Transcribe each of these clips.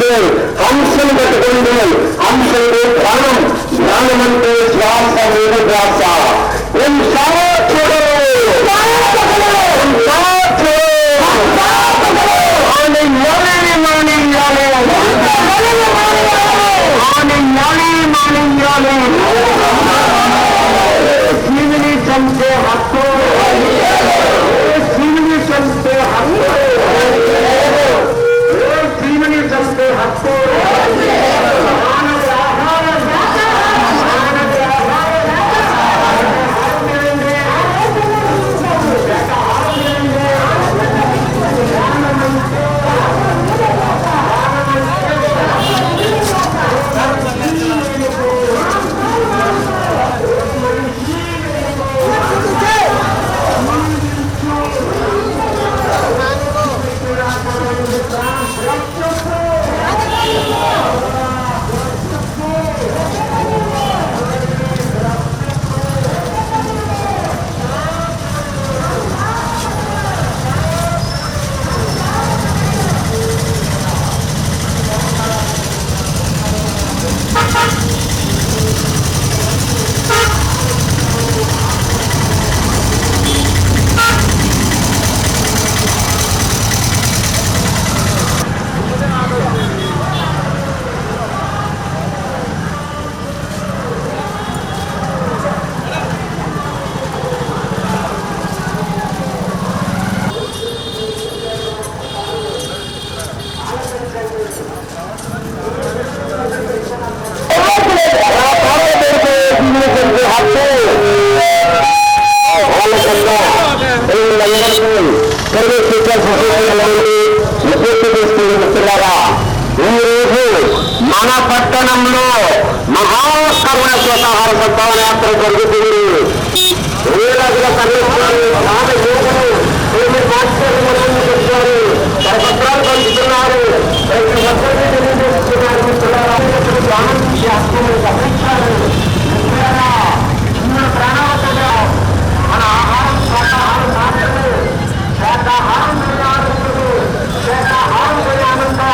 పట్టుకోండి, హంసను పట్టుకోండి. హంసంటే ప్రాణం, జ్ఞానమంటే శ్వాస మీద శ్వాస. జీవిని చంపే హక్కు, జీవిని చంపే హక్కు, జీవిని చంపే హక్కు. మన పట్టణంలో మహాకరుణ శాకాహార సద్భావన యాత్ర జరుగుతుంది. వేలాదిగా కన్నున్నారు, వచ్చారు, పత్రాలు పంచుతున్నారు, గమనించారు. చిన్న ప్రాణాలు మన ఆహారం శాకాహారం మాత్రమే. శాకాహారం శాకాహారం ప్రయాణంతో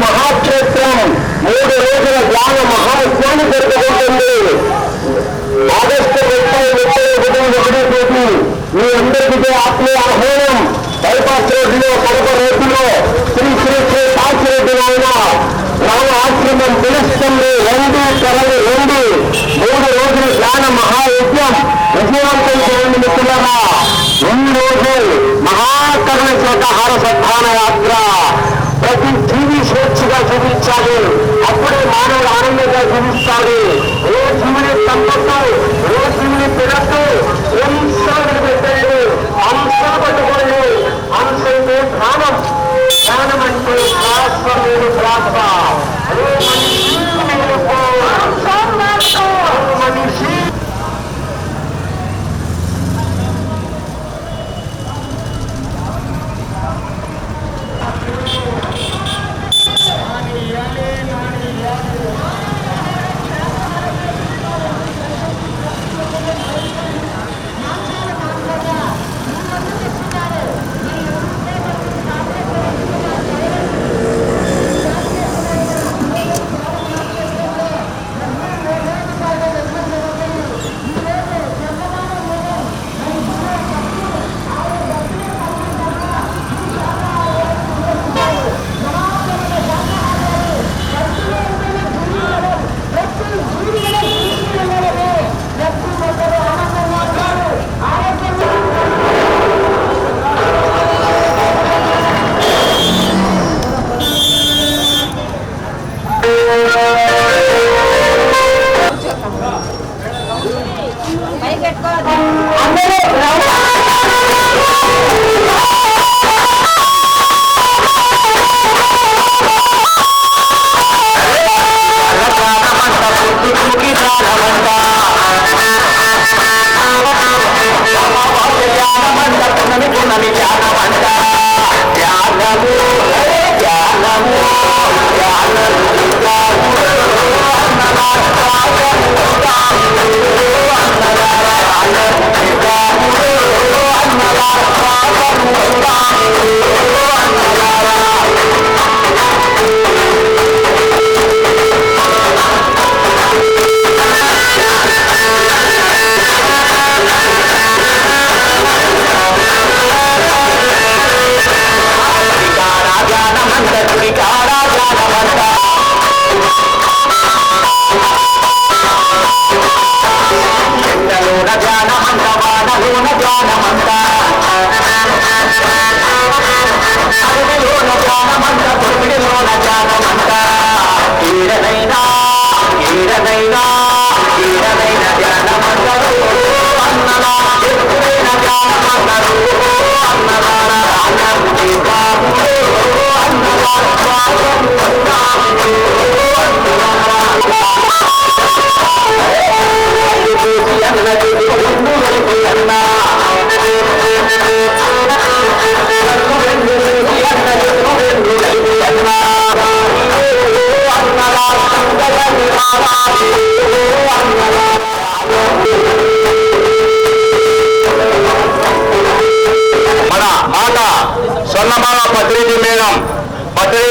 మహాక్షేత్రం 3 రోజుల జ్ఞాన మహాయజ్ఞాన్ని జరుగుతుంది. ఆగస్టు 30 మీ అందరికీ ఆత్మీయ ఆహ్వానం. బైపాస్ రోడ్డులో కడప రోడ్డులో శ్రీ శ్రీ శ్రీ కాశీరెడ్డి నాయన మహాకరుణ శాకాహార సత్తాన యాత్ర. ప్రతి జీవి స్వేచ్ఛగా జీవించాలి, అప్పుడే మానవుడు ఆనందంగా జీవిస్తాడు. ఏ జీవిని చంపద్దు, ఏ జీవిని తినద్దు, హింసలు పెట్టండి, అంశాలు పట్టుకోండి. అంశంటే ప్రాణం, ప్రాణం అంటే శాశ్వతమైన ప్రార్థ. మనిషి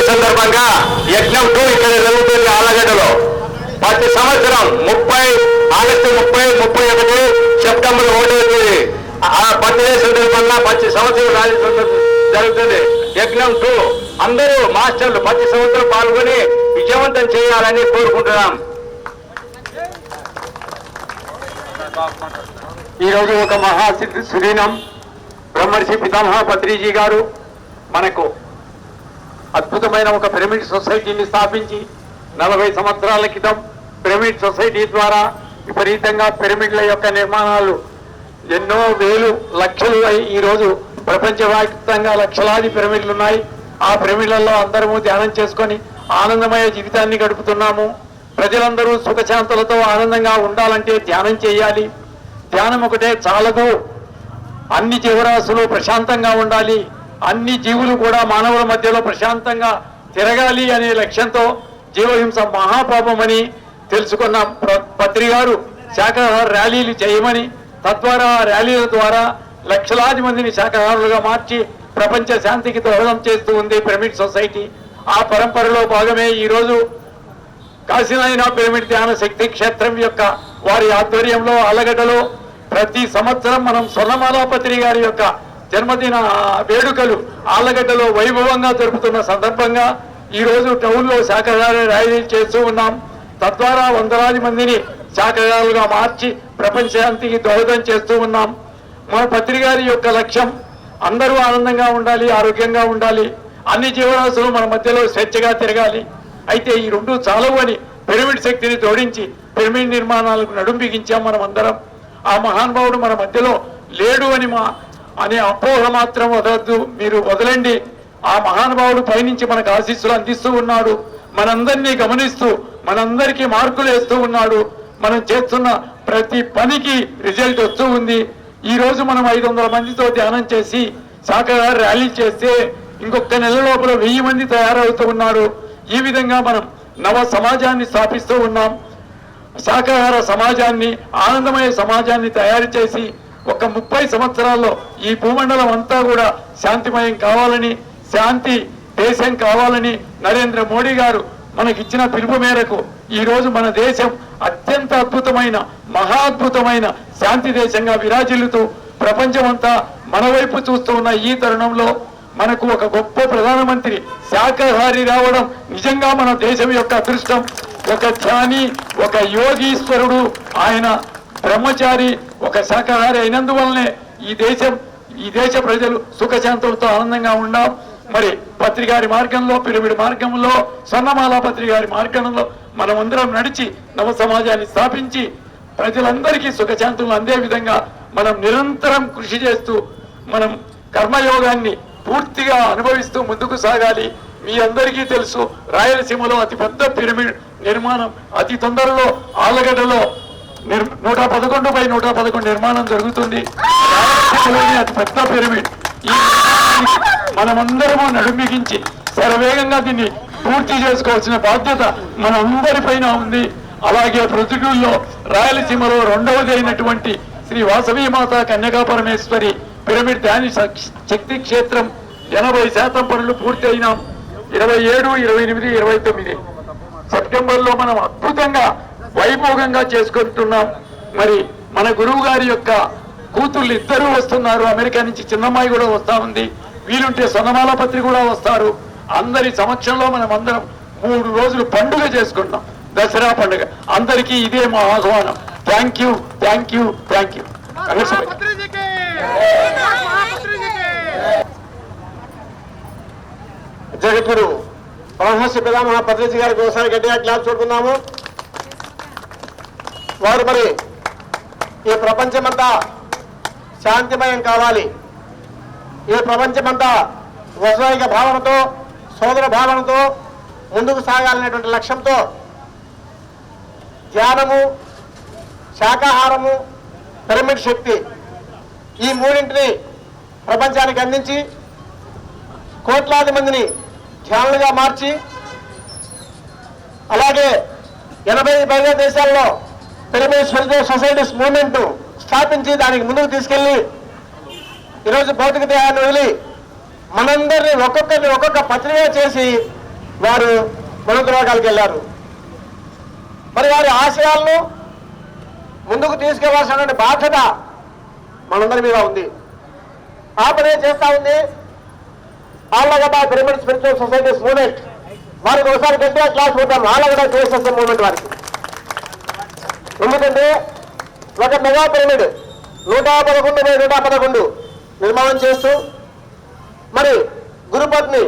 సందర్భంగా యజ్ఞం 2 ఇక్కడ జరుగుతుంది ఆలగడ్డలో. ప్రతి సంవత్సరం ఆగస్టు 30, 31, సెప్టెంబర్ 1 బర్త్డే సందర్భంగా ప్రతి సంవత్సరం జరుగుతుంది యజ్ఞం 2. అందరూ మాస్టర్లు ప్రతి సంవత్సరం పాల్గొని విజయవంతం చేయాలని కోరుకుంటున్నాం. ఈరోజు ఒక మహాసిద్ధి సుదీనం బ్రహ్మర్షి పితామహ పత్రిజీ గారు మనకు అద్భుతమైన ఒక పిరమిడ్ సొసైటీని స్థాపించి 40 సంవత్సరాల క్రితం పిరమిడ్ సొసైటీ ద్వారా విపరీతంగా పిరమిడ్ల యొక్క నిర్మాణాలు ఎన్నో వేలు లక్షలు ఈరోజు ప్రపంచవ్యాప్తంగా లక్షలాది పిరమిడ్లు ఉన్నాయి. ఆ పిరమిడ్లలో అందరము ధ్యానం చేసుకొని ఆనందమయ జీవితాన్ని గడుపుతున్నాము. ప్రజలందరూ సుఖశాంతులతో ఆనందంగా ఉండాలంటే ధ్యానం చేయాలి. ధ్యానం ఒకటే చాలదు, అన్ని జీవరాశులు ప్రశాంతంగా ఉండాలి, అన్ని జీవులు కూడా మానవుల మధ్యలో ప్రశాంతంగా తిరగాలి అనే లక్ష్యంతో జీవహింస మహాపాపమని తెలుసుకున్న పత్రి గారు శాకాహార ర్యాలీలు చేయమని, తద్వారా ర్యాలీల ద్వారా లక్షలాది మందిని శాకాహారులుగా మార్చి ప్రపంచ శాంతికి దోహదం చేస్తూ ఉంది పిరమిడ్ సొసైటీ. ఆ పరంపరలో భాగమే ఈరోజు కాశీనాయన పిరమిడ్ ధ్యాన శక్తి క్షేత్రం యొక్క వారి ఆధ్వర్యంలో ఆలగడ్డలో ప్రతి సంవత్సరం మనం స్వర్ణమాలాపత్రి గారి యొక్క జన్మదిన వేడుకలు ఆలగడ్డలో వైభవంగా జరుపుతున్న సందర్భంగా ఈరోజు టౌన్లో శాకాహార ర్యాలీలు చేస్తూ ఉన్నాం. తద్వారా వందలాది మందిని శాకాహారులుగా మార్చి ప్రపంచ శాంతికి దోహదం చేస్తూ ఉన్నాం. మన పత్రి గారి యొక్క లక్ష్యం అందరూ ఆనందంగా ఉండాలి, ఆరోగ్యంగా ఉండాలి, అన్ని జీవరాశులు మన మధ్యలో స్వేచ్ఛగా తిరగాలి. అయితే ఈ రెండు చాలవు అని పిరమిడ్ శక్తిని జోడించి పిరమిడ్ నిర్మాణాలకు నడుం బిగించాం మనం అందరం. ఆ మహానుభావుడు మన మధ్యలో లేడు అని అనే అపోహ మాత్రం వదలద్దు, మీరు వదలండి. ఆ మహానుభావుడు పైనుంచి మనకు ఆశీస్సులు అందిస్తూ ఉన్నాడు, మనందరినీ గమనిస్తూ మనందరికీ మార్కులు వేస్తూ ఉన్నాడు. మనం చేస్తున్న ప్రతి పనికి రిజల్ట్ వస్తూ ఉంది. ఈ రోజు మనం 500 మందితో ధ్యానం చేసి శాఖాహార ర్యాలీ చేస్తే ఇంకొక నెల లోపల 1000 మంది తయారవుతూ ఉన్నారు. ఈ విధంగా మనం నవ సమాజాన్ని స్థాపిస్తూ ఉన్నాం. శాఖాహార సమాజాన్ని, ఆనందమయ సమాజాన్ని తయారు చేసి ఒక 30 సంవత్సరాల్లో ఈ భూమండలం అంతా కూడా శాంతిమయం కావాలని, శాంతి దేశం కావాలని నరేంద్ర మోడీ గారు మనకిచ్చిన పిలుపు మేరకు ఈ రోజు మన దేశం అత్యంత అద్భుతమైన, మహా అద్భుతమైన శాంతి దేశంగా విరాజిల్లుతూ ప్రపంచమంతా మన వైపు చూస్తూ ఉన్న ఈ తరుణంలో మనకు ఒక గొప్ప ప్రధానమంత్రి శాఖాహారి రావడం నిజంగా మన దేశం యొక్క అదృష్టం. ఒక ధ్యాని, ఒక యోగీశ్వరుడు, ఆయన బ్రహ్మచారి, ఒక శాఖాహారి అయినందువల్లనే ఈ దేశ ప్రజలు సుఖశాంతులతో ఆనందంగా ఉన్నాం. మరి పత్రికారి మార్గంలో, పిరమిడ్ మార్గంలో, స్వర్ణమాల పత్రికారి మార్గంలో మనమందరం నడిచి నవ సమాజాన్ని స్థాపించి ప్రజలందరికీ సుఖశాంతులను అందే విధంగా మనం నిరంతరం కృషి చేస్తూ మనం కర్మయోగాన్ని పూర్తిగా అనుభవిస్తూ ముందుకు సాగాలి. మీ అందరికీ తెలుసు, రాయలసీమలో అతిపెద్ద పిరమిడ్ నిర్మాణం అతి తొందరలో ఆలగడ్డలో 111/111 నిర్మాణం జరుగుతుంది. రాయలసీమలోని అతిపెద్ద పిరమిడ్. ఈ మనమందరము నడుమిగించి శరవేగంగా దీన్ని పూర్తి చేసుకోవాల్సిన బాధ్యత మనందరిపైన ఉంది. అలాగే ప్రొద్దుటూరులో రాయలసీమలో 2వది అయినటువంటి శ్రీ వాసవి మాత కన్యకా పరమేశ్వరి పిరమిడ్ ధ్యాని శక్తి క్షేత్రం 80% పనులు పూర్తి అయినాం. 27, 28, 29 సెప్టెంబర్లో మనం అద్భుతంగా వైభోగంగా చేసుకుంటున్నాం. మరి మన గురువు గారి యొక్క కూతుళ్ళు ఇద్దరూ వస్తున్నారు. అమెరికా నుంచి చిన్నమ్మాయి కూడా వస్తా ఉంది. వీలుంటే స్వర్ణమాల పత్రి కూడా వస్తారు. అందరి సమక్షంలో మనం అందరం 3 రోజులు పండుగ చేసుకుంటాం, దసరా పండుగ. అందరికీ ఇదే మా ఆహ్వానం. Thank you, thank you, thank you. జగద్గురు పరమహంస పితామహ పత్రిజీ గారికి ఒకసారి గట్టిగా క్లాస్ చూడుకున్నాము. వారు మరి ఈ ప్రపంచమంతా శాంతిమయం కావాలి, ఈ ప్రపంచమంతా వైజ్ఞానిక భావనతో, సోదర భావనతో ముందుకు సాగాలనేటువంటి లక్ష్యంతో ధ్యానము, శాకాహారము, పిరమిడ్ శక్తి ఈ మూడింటిని ప్రపంచానికి అందించి కోట్లాది మందిని ధ్యానులుగా మార్చి, అలాగే 80 పైగా దేశాల్లో పిరమిడ్ స్పిరిచువల్ సొసైటీస్ మూవ్మెంట్ స్థాపించి దానికి ముందుకు తీసుకెళ్లి ఈరోజు భౌతిక దేహాన్ని వదిలి మనందరినీ ఒక్కొక్క పత్రిక చేసి వారు మనోద్రోగాలకు వెళ్ళారు. మరి వారి ఆశయాలను ముందుకు తీసుకెళ్లాల్సినటువంటి బాధ్యత మనందరి మీద ఉంది. ఆ పనే చేస్తా ఉంది Allagadda pyramid spiritual societies movement. వారికి ఒకసారి గట్టిగా క్లాస్ కొట్టాం, ఆళ్ళగడ్డ క్రియేషన్ మూవ్మెంట్ వారికి. ఎందుకంటే ఒక మెగా పిరమిడ్ 111/111 నిర్మాణం చేస్తూ, మరి గురుపత్ని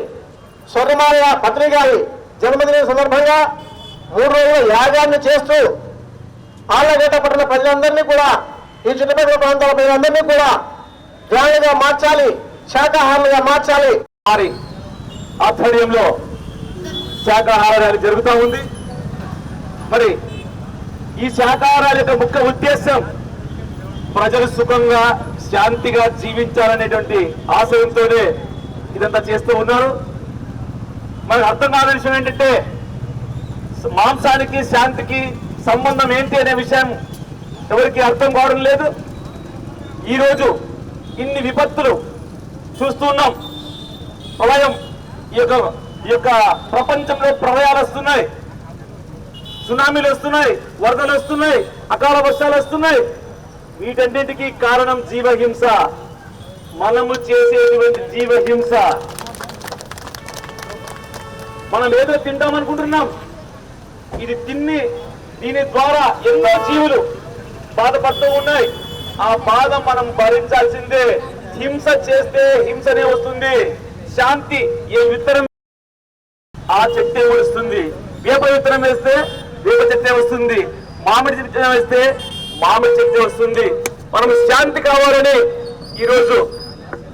స్వర్ణమాల పత్రి గారి జన్మదిన సందర్భంగా 3 రోజుల యాగాన్ని చేస్తూ ఆళ్ళగడ్డ పట్టణ ప్రజలందరినీ కూడా, ఈ చుట్టుపక్కల ప్రాంతాల ప్రజలందరినీ కూడా ధ్యానులుగా మార్చాలి, శాకాహారులుగా మార్చాలి. వారి ఆధ్వర్యంలో శాకాహార ర్యాలీ జరుగుతూ ఉంది. మరి ఈ శాకాహారాల యొక్క ముఖ్య ఉద్దేశం ప్రజలు సుఖంగా, శాంతిగా జీవించాలనేటువంటి ఆశయంతోనే ఇదంతా చేస్తూ ఉన్నారు. మనకు అర్థం కాని విషయం ఏంటంటే మాంసానికి శాంతికి సంబంధం ఏంటి అనే విషయం ఎవరికి అర్థం కావడం లేదు. ఈరోజు ఇన్ని విపత్తులు చూస్తున్నాం. ప్రళయం, ఈ యొక్క ప్రపంచంలో ప్రళయాలు వస్తున్నాయి, సునామీలు వస్తున్నాయి, వరదలు వస్తున్నాయి, అకాల వర్షాలు వస్తున్నాయి. వీటన్నిటికీ కారణం జీవహింస. మనము చేసేటువంటి జీవహింస. మనం ఏదో తింటామనుకుంటున్నాం, ఇది తిని దీని ద్వారా ఎన్నో జీవులు బాధపడుతూ ఉన్నాయి. ఆ బాధ మనం భరించాల్సిందే. హింస చేస్తే హింసనే వస్తుంది, శాంతి ఏ విత్తనం ఆ చెట్టే వస్తుంది, వేప విత్తనం వేస్తే వేప చెట్టే వస్తుంది, మామిడి విత్తనం వేస్తే మామిడి చెట్టే వస్తుంది. మనం శాంతి కావాలని ఈరోజు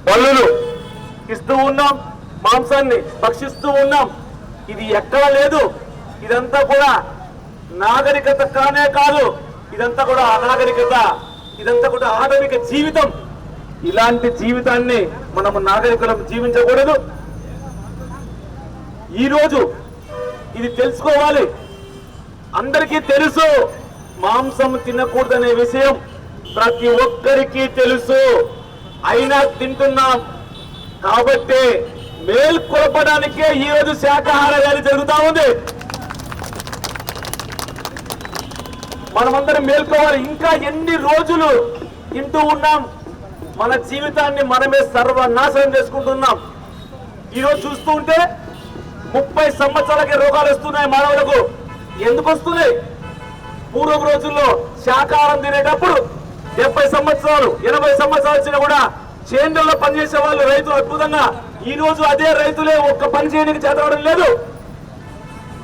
బలులు ఇస్తూ ఉన్నాం, మాంసాన్ని భక్షిస్తూ ఉన్నాం. ఇది ఎక్కడా లేదు. ఇదంతా కూడా నాగరికత కానే కాదు, ఇదంతా కూడా అనాగరికత, ఇదంతా కూడా ఆధునిక జీవితం. ఇలాంటి జీవితాన్ని మనము నాగరికులం జీవించకూడదు. ఈరోజు ఇది తెలుసుకోవాలి. అందరికీ తెలుసు మాంసం తినకూడదనే విషయం, ప్రతి ఒక్కరికి తెలుసు. అయినా తింటున్నాం. కాబట్టి మేల్కొల్పడానికే ఈ రోజు శాకాహార ర్యాలీ జరుగుతా ఉంది. మనమందరం మేల్కోవాలి. ఇంకా ఎన్ని రోజులు తింటూ ఉన్నాం? మన జీవితాన్ని మనమే సర్వనాశనం చేసుకుంటున్నాం. ఈరోజు చూస్తూ ఉంటే 30 సంవత్సరాలకే రోగాలు వస్తున్నాయి మానవులకు. ఎందుకు వస్తున్నాయి? పూర్వం రోజుల్లో శాకాహారం తినేటప్పుడు 70 సంవత్సరాలు 80 సంవత్సరాలు వచ్చినా కూడా చేనుల్లో పనిచేసే వాళ్ళు రైతులు అద్భుతంగా. ఈ రోజు అదే రైతులే ఒక్క పని చేయడానికి చేతవడం లేదు.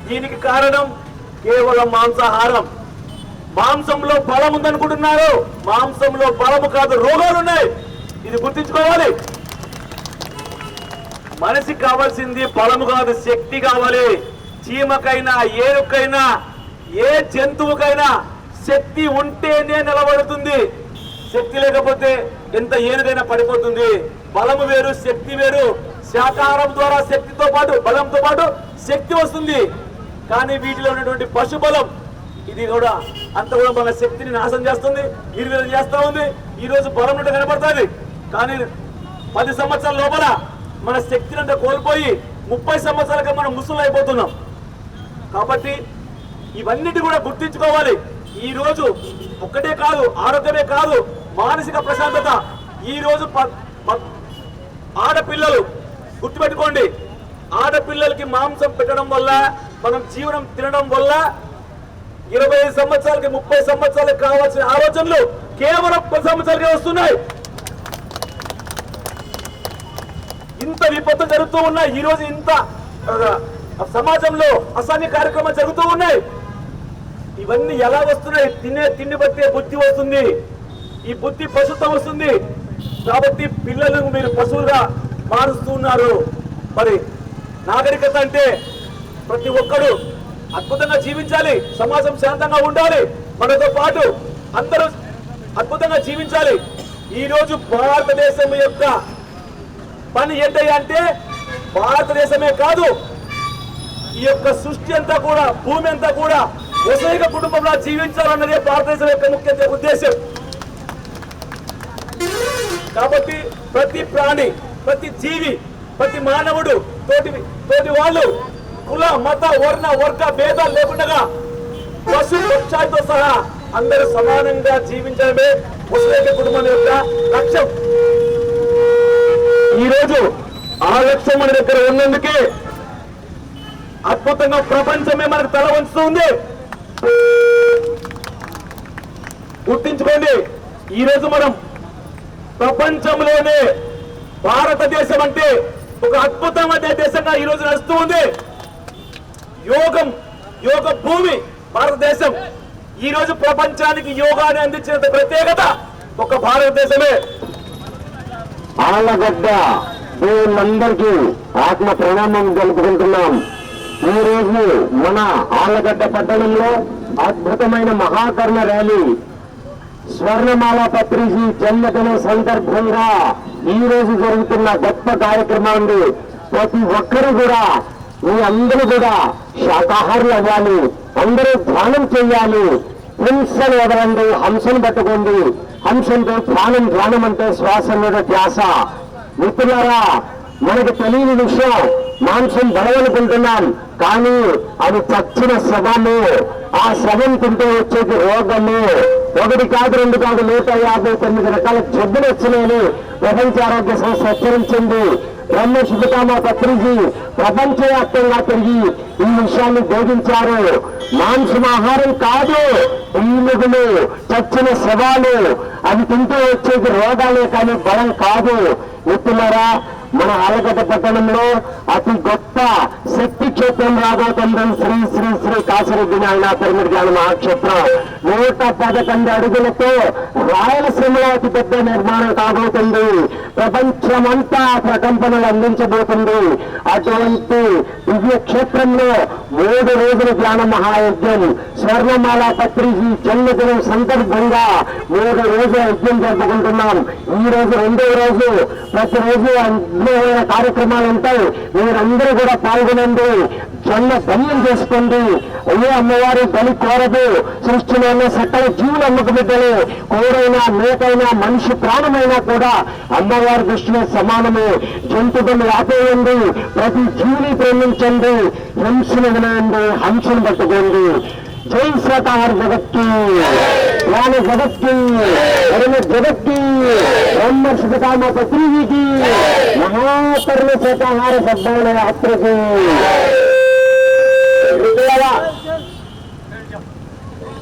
దీనికి కారణం కేవలం మాంసాహారం. మాంసంలో బలం ఉందనుకుంటున్నారు. మాంసంలో బలము కాదు, రోగాలు ఉన్నాయి. ఇది గుర్తించుకోవాలి. మనిషికి కావాల్సింది బలము కాదు, శక్తి కావాలి. చీమకైనా ఏనుకైనా ఏ జంతువుకైనా శక్తి ఉంటేనే నిలబడుతుంది. శక్తి లేకపోతే ఎంత ఏనుగైనా పడిపోతుంది. బలము వేరు, శక్తి వేరు. శాకాహారం ద్వారా శక్తితో పాటు బలంతో పాటు శక్తి వస్తుంది. కానీ వీటిలో ఉన్నటువంటి పశు బలం ఇది కూడా అంత కూడా మన శక్తిని నాశనం చేస్తుంది, నిర్వీర్యం చేస్తూ ఉంది. ఈ రోజు బలం నుండి కనబడుతుంది. కానీ 10 సంవత్సరాల లోపల మన శక్తిని అంతా కోల్పోయి 30 సంవత్సరాలుగా మనం ముసలు అయిపోతున్నాం. కాబట్టి ఇవన్నిటి కూడా గుర్తించుకోవాలి. ఈ రోజు ఒక్కటే కాదు, ఆరోగ్యమే కాదు, మానసిక ప్రశాంతత. ఈ రోజు ఆడపిల్లలు గుర్తుపెట్టుకోండి, ఆడపిల్లలకి మాంసం పెట్టడం వల్ల, మనం జీవనం తినడం వల్ల 25 సంవత్సరాలకి 30 సంవత్సరాలకు కావాల్సిన ఆలోచనలు కేవలం 10 సంవత్సరాలకే వస్తున్నాయి. ఇంత విపత్తు జరుగుతూ ఉన్నాయి. ఈ రోజు ఇంత సమాజంలో అసాన్య కార్యక్రమాలు జరుగుతూ ఉన్నాయి. ఇవన్నీ ఎలా వస్తున్నాయి? తినే తిండి బట్టే బుద్ధి వస్తుంది. ఈ బుద్ధి పశుత్వం వస్తుంది. కాబట్టి పిల్లలను మీరు పశువులుగా మారుస్తున్నారు. మరి నాగరికత అంటే ప్రతి ఒక్కరు అద్భుతంగా జీవించాలి, సమాజం శాంతంగా ఉండాలి, మనతో పాటు అందరూ అద్భుతంగా జీవించాలి. ఈ రోజు భారతదేశం యొక్క పని ఏంటంటే భారతదేశమే కాదు, ఈ యొక్క సృష్టి అంతా కూడా, భూమి అంతా కూడా వసైక కుటుంబంలో జీవించాలన్నదే భారతదేశం యొక్క ముఖ్య ఉద్దేశం. కాబట్టి ప్రతి ప్రాణి, ప్రతి జీవి, ప్రతి మానవుడు, తోటి వాళ్ళు కుల మత వర్గ భేదాలు లేకుండా పశు పక్షాలతో సహా అందరూ సమానంగా జీవించడమే వసైక కుటుంబం యొక్క లక్ష్యం. ఈ రోజు ఆ లక్ష్యం మన దగ్గర ఉన్నందుకే అద్భుతంగా ప్రపంచమే మనకు తల వంచుతుంది. గుర్తించుకోండి, ఈ రోజు మనం ప్రపంచంలోనే భారతదేశం అంటే ఒక అద్భుతమైన దేశంగా ఈ రోజు నడుస్తూ ఉంది. యోగ భూమి భారతదేశం. ఈ రోజు ప్రపంచానికి యోగాన్ని అందించిన ప్రత్యేకత ఒక భారతదేశమే. ఆళ్ళగడ్డ దేవుళ్ళందరికీ ఆత్మ ప్రణామం తెలుపుకుంటున్నాం. ఈ రోజు మన ఆళ్ళగడ్డ పట్టణంలో అద్భుతమైన మహాకర్ణ ర్యాలీ, స్వర్ణమాల పత్రిజీ జన్మదిన సందర్భంగా ఈ రోజు జరుగుతున్న గొప్ప కార్యక్రమాన్ని ప్రతి ఒక్కరూ కూడా, మీ అందరూ కూడా శాకాహారులు అవ్వాలి, అందరూ ధ్యానం చేయాలి. హింసను వదలండి, హంసను పట్టుకోండి. హంసంతో ధ్యానం అంటే శ్వాస మీద ధ్యాస. మిత్రులారా, మనకు తెలియని విషయం, మాంసం బలవనుకుంటున్నాం, కానీ అది చచ్చిన శవము. ఆ శవం తింటే వచ్చేది రోగము. 1 కాదు 2 కాదు 159 రకాల జబ్బులు వచ్చినాయని ప్రపంచ ఆరోగ్య సంస్థ హెచ్చరించింది. బ్రహ్మర్షి పితామహ పత్రిజీ ప్రపంచవ్యాప్తంగా తిరిగి ఈ విషయాన్ని బోధించారు. మాంసమాహారం కాదు, ఈనుగులు, చచ్చిన శవాలు, అవి తింటూ వచ్చేది రోగాలే కానీ బలం కాదు. మిత్రులారా, మన ఆలగడ్డ పట్టణంలో అతి గొప్ప శక్తి క్షేత్రం రాబోతుంది. శ్రీ శ్రీ శ్రీ కాశీరెడ్డి నాయన పిరమిడ్ జ్ఞాన మహాక్షేత్రం 111 అడుగులతో రాయలసీమలో అతి పెద్ద నిర్మాణం కాబోతుంది. ప్రపంచమంతా ప్రకంపనలు అందించబోతుంది. అటువంటి దివ్య క్షేత్రంలో 3 రోజుల జ్ఞాన మహాయజ్ఞం, స్వర్ణమాల పత్రిజీ జన్మదినం సందర్భంగా 3 రోజుల యజ్ఞం జరుపుకుంటున్నాం. ఈ రోజు 2వ రోజు. ప్రతిరోజు అద్భుతమైన కార్యక్రమాలు ఉంటాయి. మీరందరూ కూడా పాల్గొనండి, జన్మ ధన్యం చేసుకోండి. అయ్యే అమ్మవారు బలి కోరదు. సృష్టిలో ఉన్న సకల జీవులు అమ్మకు బిడ్డలే. కోరైనా మేకైనా మనిషి ప్రాణమైనా కూడా అమ్మవారి దృష్టిలో సమానమే. జంతు బలి ఆపేయండి, ప్రతి జీవిని ప్రేమించండి, హింసను వినండి, హంసను పట్టుకోండి. జై శాకాహార జగత్కి, జ్ఞాన జగత్కి, ధర్మ జగత్కి, బ్రహ్మర్షి పితామహ పత్రిజీకి, మహాకర్మ శాకాహార సద్భావన యాత్రకి.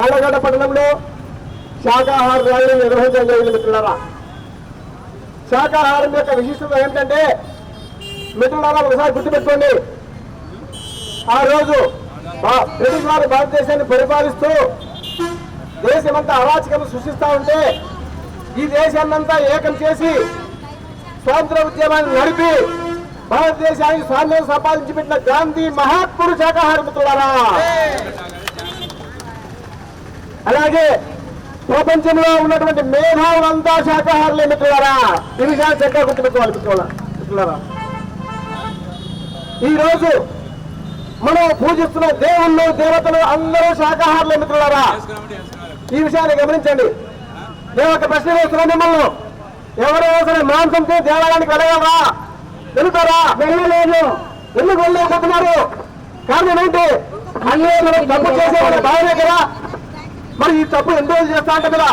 ఆలగడ్డ పట్టణంలో శాకాహార ర్యాలీ నిర్వహించడం జరిగింది. మిత్రులారా, శాకాహారం యొక్క విశిష్టత ఏమిటంటే, మిత్రులారా ఒకసారి గుర్తుపెట్టుకోండి, ఆ రోజు బ్రిటిష్ వారు భారతదేశాన్ని పరిపాలిస్తూ దేశమంతా అరాచకం సృష్టిస్తా ఉంటే ఈ దేశాన్నంతా ఏకం చేసి స్వాతంత్ర ఉద్యమాన్ని నడిపి భారతదేశానికి స్వాతంత్రం సంపాదించి పెట్టిన గాంధీ మహాత్ముడు శాకాహార మిత్రులారా. అలాగే ప్రపంచంలో ఉన్నటువంటి మేధావులంతా శాకాహారులే మిత్రులారా. ఈ విషయాన్ని చక్కగా గుర్తుపెట్టుకోవాలి మిత్రులారా. ఈ రోజు మనం పూజిస్తున్న దేవుళ్ళు, దేవతలు అందరూ శాకాహారులే మిత్రులారా. ఈ విషయాన్ని గమనించండి. నేను ఒక ప్రశ్న వేస్తున్నాను మిమ్మల్ని, ఎవరైనా సరే మాంసం తిని దేవాలయానికి వెళ్ళగలరా? వెళ్తారా? వెళ్ళలేదు. ఎందుకు వెళ్ళలేకపోతున్నారు? కారణం ఏంటి? అన్నీ మనం తప్పు చేసేవాళ్ళ భావనే కదా. మరి ఈ తప్పు ఎన్ని రోజులు చేస్తా ఉంటాం కదా,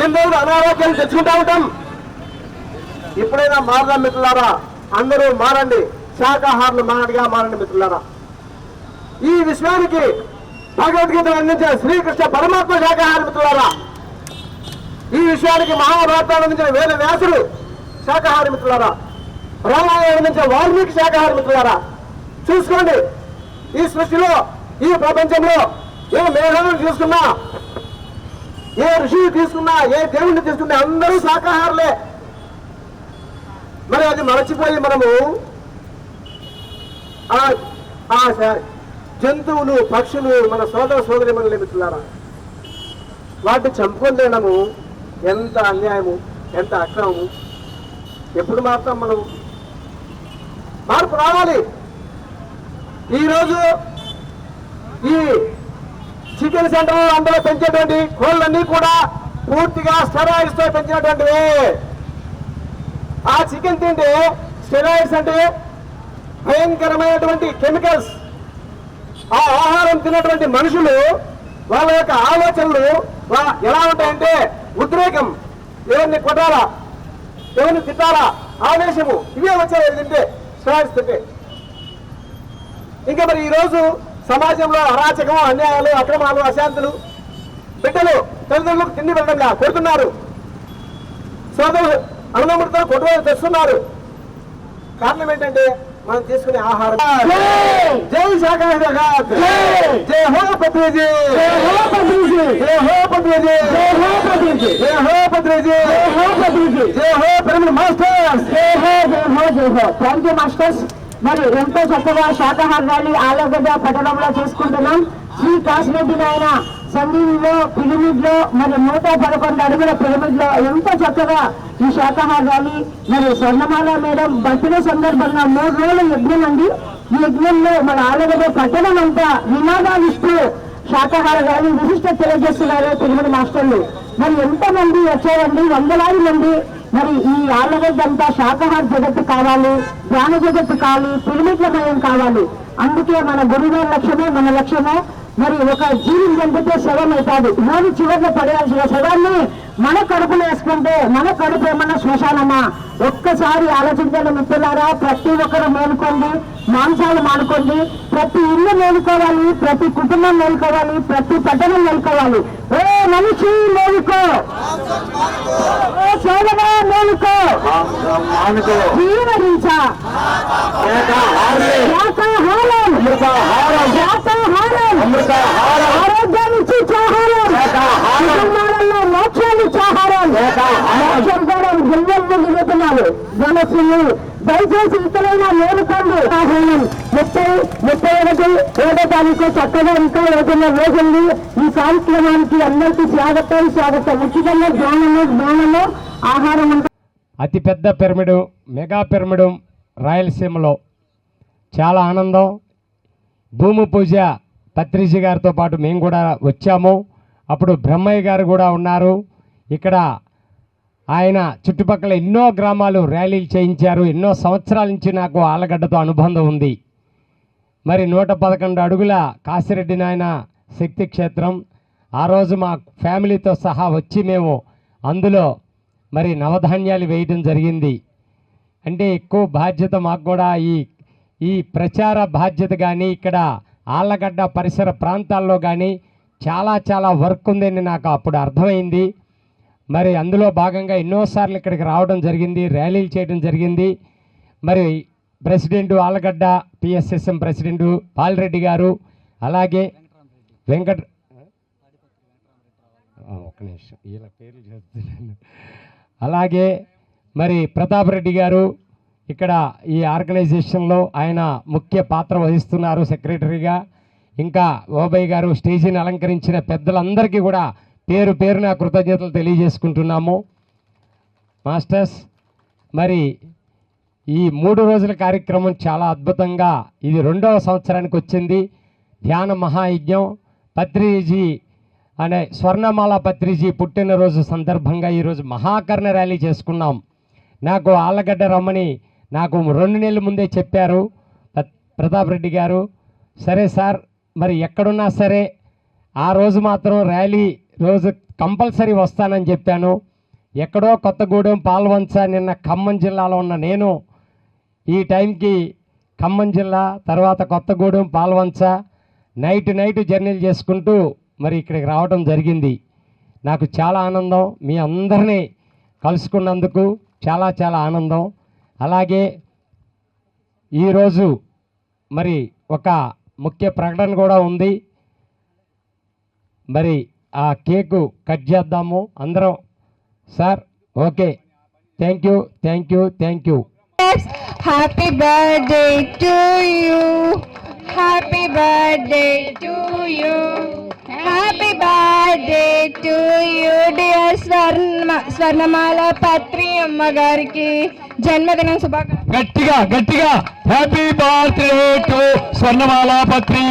ఎన్ని రోజులు అనారోగ్యాలు తెచ్చుకుంటా ఉంటాం. ఎప్పుడైనా మారదాం మిత్రులారా, అందరూ మారండి, శాకాహారులు మారడిగా మారండి మిత్రులారా. ఈ విశ్వానికి భగవద్గీత అందించిన శ్రీకృష్ణ పరమాత్మ శాకాహార మిత్రులారా. ఈ విశ్వానికి మహాభారతాన్ని అందించిన వేద వ్యాసుడు శాకాహార మిత్రులారా. రామాయణం అందించిన వాల్మీకి శాకాహార మిత్రులారా. చూసుకోండి, ఈ సృష్టిలో, ఈ ప్రపంచంలో ఏ మేఘాలను తీసుకున్నా, ఏ ఋషిని తీసుకున్నా, ఏ దేవుణ్ణి తీసుకున్నా అందరూ శాకాహారులే. మరి అది మరచిపోయి మనము జంతువులు, పక్షులు, మన సోదర సోదరి మనల్ని మిత్రులారా, వాటిని చంపుకొని తినడము ఎంత అన్యాయము, ఎంత అక్రమము. ఎప్పుడు మాత్రం మనం మార్పు రావాలి. ఈరోజు ఈ చికెన్ సెంటర్ అందులో పెంచేటువంటి కోళ్ళన్నీ కూడా పూర్తిగా స్టెరాయిడ్స్ తో పెంచినటువంటివే. ఆ చికెన్ తింటే స్టెరాయిడ్స్ అంటే భయంకరమైనటువంటి కెమికల్స్. ఆ ఆహారం తిన్నటువంటి మనుషులు వాళ్ళ యొక్క ఆలోచనలు ఎలా ఉంటాయంటే ఉద్రేకం, ఎవరిని కొట్టాలా, ఎవరిని తిట్టాలా, ఆవేశము, ఇవే వచ్చాయి తింటే, స్టెరాయిడ్స్ తింటే. ఇంకా మరి ఈరోజు సమాజంలో అరాచకం, అన్యాయాలు, అక్రమాలు, అశాంతులు, బిడ్డలు తల్లిదండ్రులకు తిండి పెట్టడంగా కొడుతున్నారు, సోదరులు అన్నదమ్ముడితో కొట్టుకొని తెస్తున్నారు. కారణం ఏంటంటే మనం తీసుకునే ఆహారం. జై శాకాహార జగత్, జై హో పత్రిజీ, జై హో పత్రిజీ, జై హో పత్రిజీ, జై హో పత్రిజీ, జై హో పత్రిజీ, జై హో పత్రిజీ, జై హో పిరమిడ్ మాస్టర్స్, జై హో, జై హో, జై హో. Thank you masters. మరి ఎంతో చక్కగా శాకాహార ర్యాలీ ఆలగడ్డ పట్టణంలో చేసుకుంటున్నాం. శ్రీ కాశీరెడ్డి నాయన సంగీలో పిరమిడ్ లో మరి 111 అడుగుల పిరమిడ్ లో ఎంతో చక్కగా ఈ శాకాహార ర్యాలీ మరి స్వర్ణమాల మేడం బర్త్డే సందర్భంగా 3 రోజుల యజ్ఞం అండి. ఈ యజ్ఞంలో మన ఆలగడ్డ పట్టణం అంతా నినాదాలు ఇస్తూ శాకాహార ర్యాలీ విశిష్ట తెలియజేస్తున్నారు పిరమిడ్ మాస్టర్లు. మరి ఎంతమంది వచ్చారండి, వందలాది మంది. మరి ఈ ఆలగడ్డ అంతా శాకాహార జగత్తు కావాలి, జ్ఞాన జగత్తు కావాలి, పిరమిడ్లమయం కావాలి. అందుకే మన గురుగారి లక్ష్యమే మన లక్ష్యమే. మరి ఒక జీవిని చంపితే శవం అవుతాడు, రోజు చివరిలో పడేయాల్సిన శవాన్ని మన కడుపులు వేసుకుంటే మన కడుపు ఏమన్నా శ్మశానమా? ఒక్కసారి ఆలోచించండి మిత్రులారా. ప్రతి ఒక్కరు మేలుకోండి, మాంసాలు మానుకోండి. ప్రతి ఇల్లు మేలుకోవాలి, ప్రతి కుటుంబం మేలుకోవాలి, ప్రతి పట్టణం మేలుకోవాలి. ఓ మనిషి మేలుకో, ఓ సోదర మేలుకో, జీవహింస, ఆరోగ్యానికి చాహారం, కుటుంబాలలో మోక్షానికి ఆహారం, మోక్షం కూడా గిల్లెళ్ళు దిగుతున్నారు గణసులు. దయచేసి ఇతరులైన మేలుకోండి. ఆహ్వానం 31 తారీఖు చక్కగా ఇంకా ఏదైనా రోజుంది. ఈ కార్యక్రమానికి అందరికీ స్వాగతం. ఉచితంగా జ్ఞానము ఆహారం ఉంటుంది. అతిపెద్ద పిరమిడు, మెగా పిరమిడు రాయలసీమలో చాలా ఆనందం. భూమి పూజ పత్రిజీ గారితో పాటు మేము కూడా వచ్చాము. అప్పుడు బ్రహ్మయ్య గారు కూడా ఉన్నారు ఇక్కడ. ఆయన చుట్టుపక్కల ఎన్నో గ్రామాలు ర్యాలీలు చేయించారు. ఎన్నో సంవత్సరాల నుంచి నాకు ఆలగడ్డతో అనుబంధం ఉంది. మరి 111 అడుగుల కాశిరెడ్డి నాయన శక్తి క్షేత్రం. ఆ రోజు మా ఫ్యామిలీతో సహా వచ్చి మేము అందులో మరి నవధాన్యాలు వేయడం జరిగింది. అంటే ఎక్కువ బాధ్యత మాకు కూడా ఈ ప్రచార బాధ్యత కానీ ఇక్కడ ఆళ్ళగడ్డ పరిసర ప్రాంతాల్లో కానీ చాలా వర్క్ ఉందని నాకు అప్పుడు అర్థమైంది. మరి అందులో భాగంగా ఎన్నోసార్లు ఇక్కడికి రావడం జరిగింది, ర్యాలీలు చేయడం జరిగింది. మరి president Allagadda PSSM president Pal Reddy గారు, అలాగే ఒక్క నిమిషం వీళ్ళ పేర్లు చెప్తున్నాను, అలాగే మరి ప్రతాప్ రెడ్డి గారు ఇక్కడ ఈ ఆర్గనైజేషన్లో ఆయన ముఖ్య పాత్ర వహిస్తున్నారు సెక్రటరీగా. ఇంకా ఓబయ్య గారు, స్టేజీని అలంకరించిన పెద్దలందరికీ కూడా పేరు పేరున కృతజ్ఞతలు తెలియజేసుకుంటున్నాము. మాస్టర్స్, మరి ఈ 3 రోజుల కార్యక్రమం చాలా అద్భుతంగా ఇది 2వ సంవత్సరానికి వచ్చింది. ధ్యాన మహాయజ్ఞం పత్రిజీ అనే స్వర్ణమాల పత్రిజీ పుట్టినరోజు సందర్భంగా ఈరోజు మహాకర్ణ ర్యాలీ చేసుకున్నాం. నాకు ఆళ్ళగడ్డ రమ్మని నాకు 2 నెలల ముందే చెప్పారు ప్రతాప్ రెడ్డి గారు. సరే సార్, మరి ఎక్కడున్నా సరే ఆ రోజు మాత్రం ర్యాలీ రోజు కంపల్సరీ వస్తానని చెప్పాను. ఎక్కడో కొత్తగూడెం, పాల్వంచ, నిన్న ఖమ్మం జిల్లాలో ఉన్న నేను ఈ టైంకి ఖమ్మం జిల్లా, తర్వాత కొత్తగూడెం, పాల్వంచ నైట్ జర్నీలు చేసుకుంటూ మరి ఇక్కడికి రావడం జరిగింది. నాకు చాలా ఆనందం. మీ అందరినీ కలుసుకున్నందుకు చాలా ఆనందం. అలాగే ఈరోజు మరి ఒక ముఖ్య ప్రకటన కూడా ఉంది. మరి ఆ కేకు కట్ చేద్దాము అందరం. Sir, okay, thank you. Happy birthday to you, happy birthday to you, happy birthday to you dear Swarnamala Patri అమ్మగారికి జన్మదినం శుభాకాంక్షలు. గట్టిగా happy birthday to Swarnamala Patri,